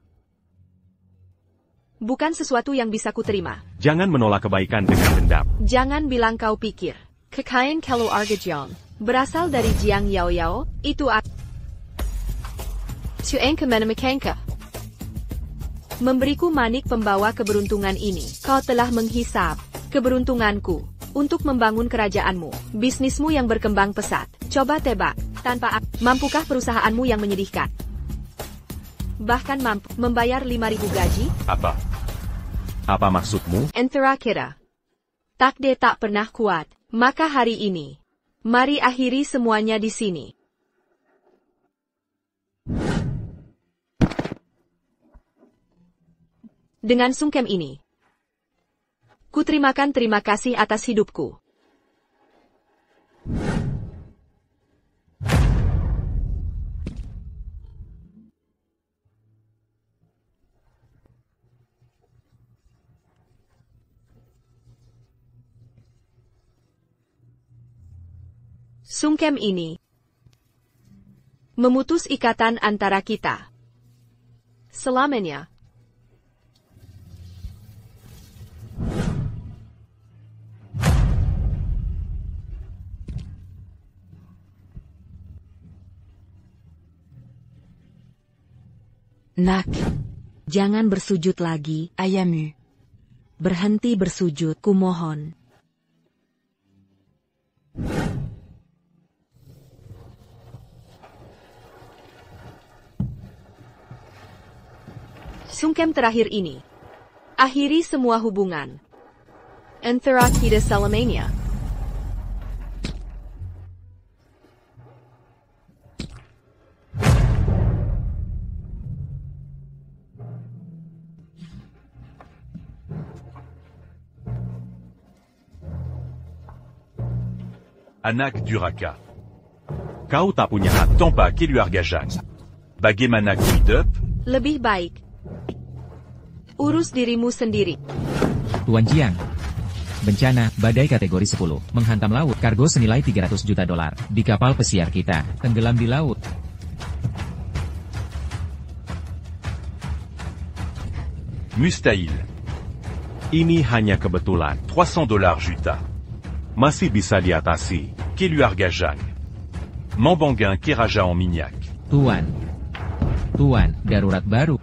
bukan sesuatu yang bisa kuterima. Jangan menolak kebaikan dengan dendam. Jangan bilang kau pikir kekayaan keluarga Jiang berasal dari Jiang Yao Yao. Itu Tuan Kemenemekenka. Memberiku manik pembawa keberuntungan ini. Kau telah menghisap keberuntunganku untuk membangun kerajaanmu. Bisnismu yang berkembang pesat. Coba tebak, tanpa mampukah perusahaanmu yang menyedihkan? Bahkan mampu membayar 5.000 gaji? Apa maksudmu? Entera kira. Takde tak pernah kuat. Maka hari ini, mari akhiri semuanya di sini. Dengan sungkem ini, Kuterimakan terima kasih atas hidupku. Sungkem ini memutus ikatan antara kita selamanya. Nak, jangan bersujud lagi, Ayamu. Berhenti bersujud, kumohon. Sungkem terakhir ini. Akhiri semua hubungan antara kita selamanya. Anak Duraka. Kau tak punya hak tanpa Keluarga Zhang. Bagaimana kau hidup? Lebih baik urus dirimu sendiri. Tuan Jiang. Bencana, badai kategori 10, menghantam laut, kargo senilai 300 juta dolar, di kapal pesiar kita, tenggelam di laut. Mustahil. Ini hanya kebetulan. $300 juta. Masih bisa diatasi. Keluarga Zhang. Mambangan Keraja en minyak. Tuan, darurat baru.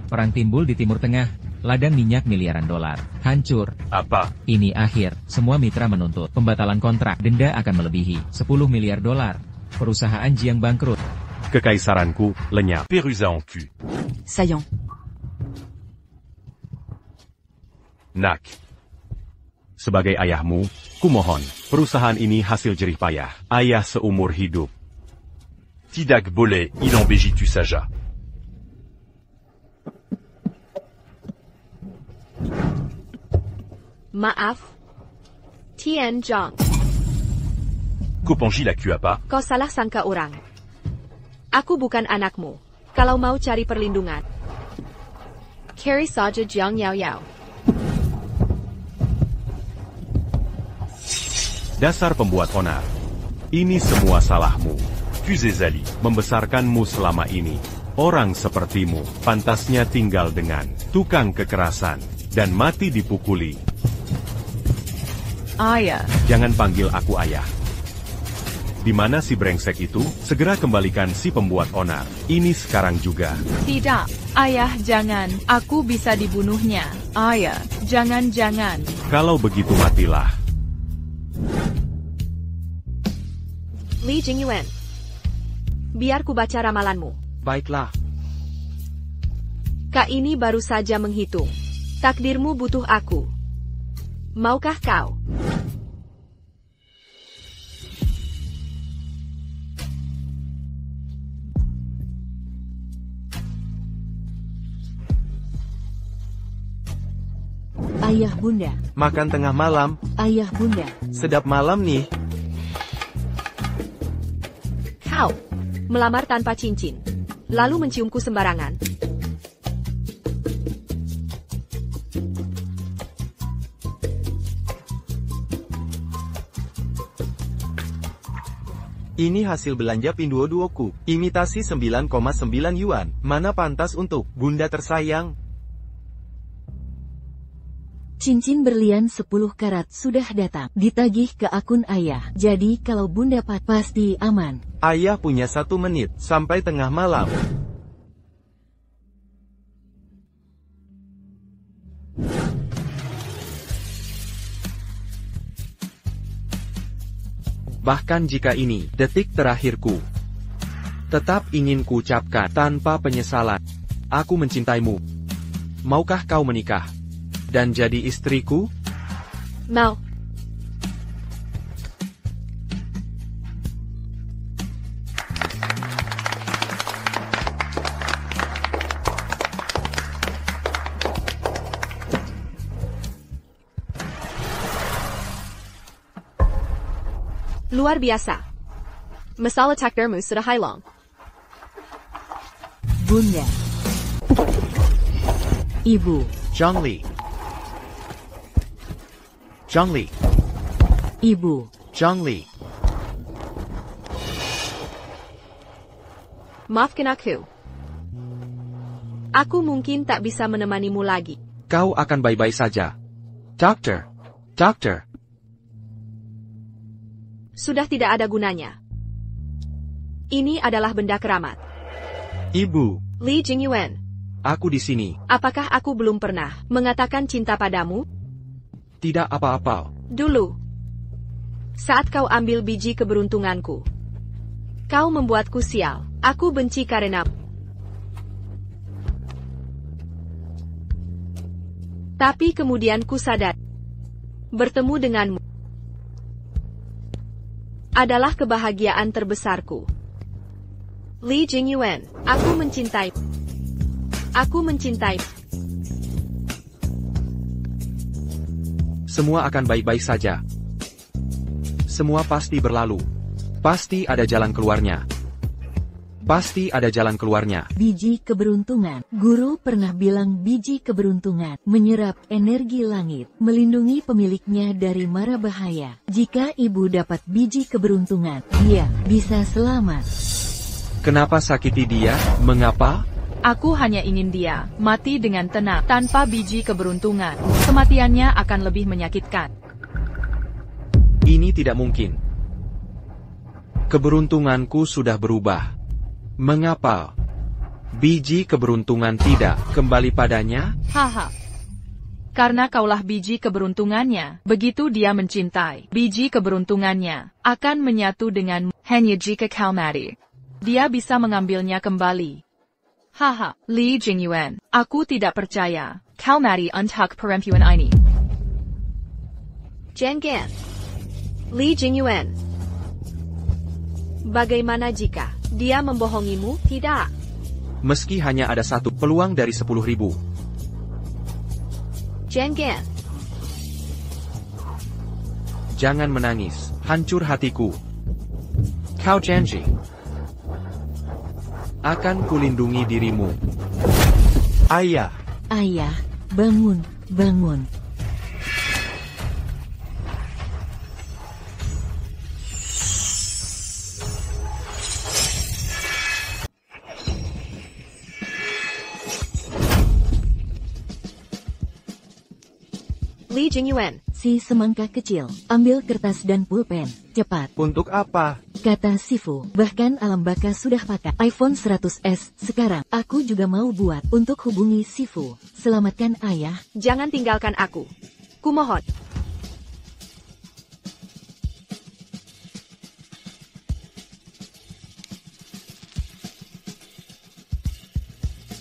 Perang timbul di Timur Tengah, ladang minyak miliaran dolar, hancur. Apa? Ini akhir, semua mitra menuntut, pembatalan kontrak, denda akan melebihi 10 miliar dolar. Perusahaan Jiang bangkrut. Kekaisaranku, lenyap. Perusa en cul. Saillant. Nak. Sebagai ayahmu, kumohon, perusahaan ini hasil jerih payah, ayah seumur hidup. Tidak boleh, il en begitu saja. Maaf, Tian Zhang. Kopanji la apa? Kau salah sangka orang. Aku bukan anakmu. Kalau mau cari perlindungan, cari saja Jiang Yao Yao. Dasar pembuat onar. Ini semua salahmu. Fuzezali. Membesarkanmu selama ini. Orang sepertimu, pantasnya tinggal dengan tukang kekerasan, dan mati dipukuli. Ayah. Jangan panggil aku ayah. Di mana si brengsek itu? Segera kembalikan si pembuat onar. Ini sekarang juga. Tidak, ayah jangan. Aku bisa dibunuhnya. Ayah, jangan. Kalau begitu matilah. Li Jingyuan. Biar ku baca ramalanmu. Baiklah. Kak ini baru saja menghitung. Takdirmu butuh aku. Maukah kau? Ayah bunda. Makan tengah malam. Ayah bunda. Sedap malam nih. Kau melamar tanpa cincin, lalu menciumku sembarangan. Ini hasil belanja Pinduoduoku. Imitasi 9,9 yuan. Mana pantas untuk bunda tersayang? Cincin berlian 10 karat sudah datang. Ditagih ke akun ayah. Jadi kalau bunda pasti aman. Ayah punya 1 menit, sampai tengah malam. Bahkan jika ini detik terakhirku, tetap ingin ku ucapkan tanpa penyesalan. Aku mencintaimu. Maukah kau menikah dan jadi istriku? Mau. Luar biasa. Masalah takdirmu sudah hilang. Bunda. Ibu. Zhongli. Zhongli. Ibu. Zhongli. Maafkan aku. Aku mungkin tak bisa menemanimu lagi. Kau akan baik-baik saja. Dokter. Dokter. Sudah tidak ada gunanya. Ini adalah benda keramat. Ibu. Li Jingyuan. Aku di sini. Apakah aku belum pernah mengatakan cinta padamu? Tidak apa-apa. Dulu. Saat kau ambil biji keberuntunganku. Kau membuatku sial. Aku benci karena. Tapi kemudian ku sadar. Bertemu denganmu adalah kebahagiaan terbesarku. Li Jingyuan, aku mencintai. Aku mencintai. Semua akan baik-baik saja. Semua pasti berlalu. Pasti ada jalan keluarnya. Pasti ada jalan keluarnya. Biji keberuntungan. Guru pernah bilang biji keberuntungan menyerap energi langit, melindungi pemiliknya dari mara bahaya. Jika ibu dapat biji keberuntungan, dia bisa selamat. Kenapa sakiti dia? Mengapa? Aku hanya ingin dia mati dengan tenang, tanpa biji keberuntungan. Kematiannya akan lebih menyakitkan. Ini tidak mungkin. Keberuntunganku sudah berubah. Mengapa biji keberuntungan tidak kembali padanya? Haha. Karena kaulah biji keberuntungannya. Begitu dia mencintai, biji keberuntungannya akan menyatu denganmu. Hanya jika kau mati, dia bisa mengambilnya kembali. Haha, Li Jingyuan, aku tidak percaya kau mati untuk perempuan ini. Zhang Gan. Li Jingyuan. Bagaimana jika dia membohongimu? Tidak. Meski hanya ada satu peluang dari 10.000. Zhang Gan. Jangan menangis, hancur hatiku. Kau janji akan kulindungi dirimu. Ayah. Ayah, bangun, bangun. Li Jingyuan. Si semangka kecil, ambil kertas dan pulpen, cepat. Untuk apa? Kata Sifu, bahkan alam baka sudah pakai iPhone 100s sekarang. Aku juga mau buat untuk hubungi Sifu. Selamatkan ayah. Jangan tinggalkan aku. Kumohon.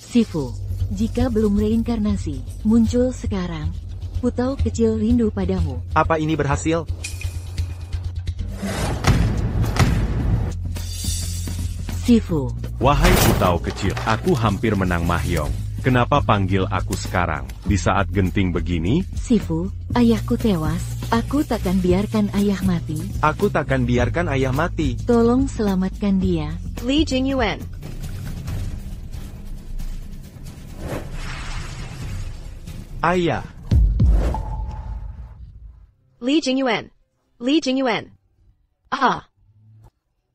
Sifu, jika belum reinkarnasi, muncul sekarang. Putau kecil rindu padamu. Apa ini berhasil? Sifu. Wahai Putau kecil, aku hampir menang Mahyong. Kenapa panggil aku sekarang, di saat genting begini? Sifu, ayahku tewas. Aku takkan biarkan ayah mati. Aku takkan biarkan ayah mati. Tolong selamatkan dia. Li Jingyuan. Ayah. Li Jingyuan. Li Jingyuan. Ah.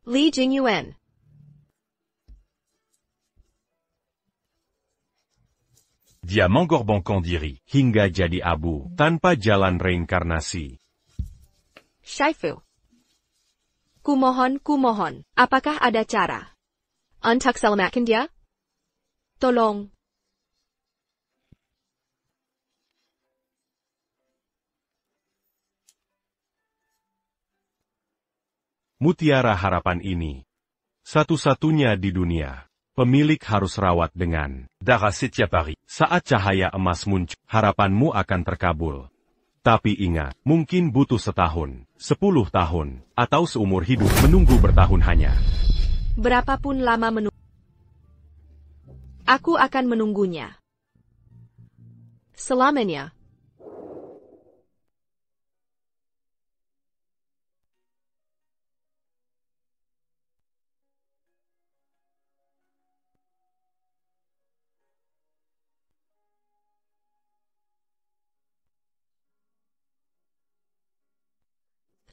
Li Jingyuan. Dia mengorbankan diri. Hingga jadi abu, tanpa jalan reinkarnasi. Shifu. Kumohon. Apakah ada cara untuk selamatkan dia? Tolong. Mutiara harapan ini, satu-satunya di dunia. Pemilik harus rawat dengan darah setiap hari. Saat cahaya emas muncul, harapanmu akan terkabul. Tapi ingat, mungkin butuh setahun, 10 tahun, atau seumur hidup menunggu bertahun hanya. Berapapun lama menunggu, aku akan menunggunya. Selamanya.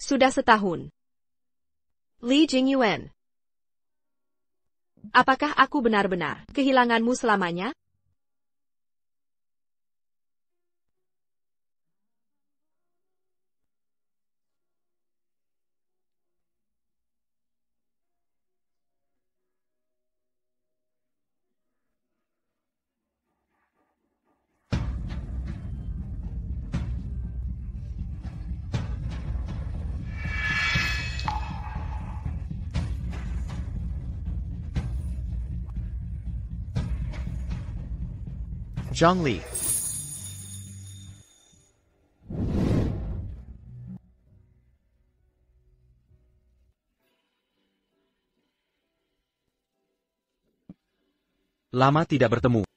Sudah setahun. Li Jingyuan. Apakah aku benar-benar kehilanganmu selamanya? Zhongli. Lama tidak bertemu.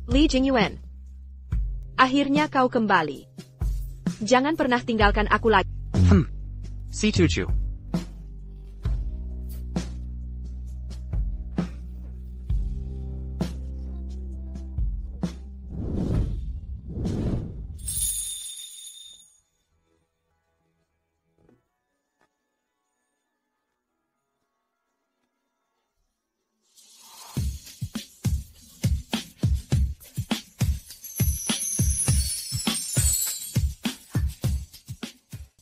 Li Jingyuan. Akhirnya kau kembali. Jangan pernah tinggalkan aku lagi. Si Chuchu.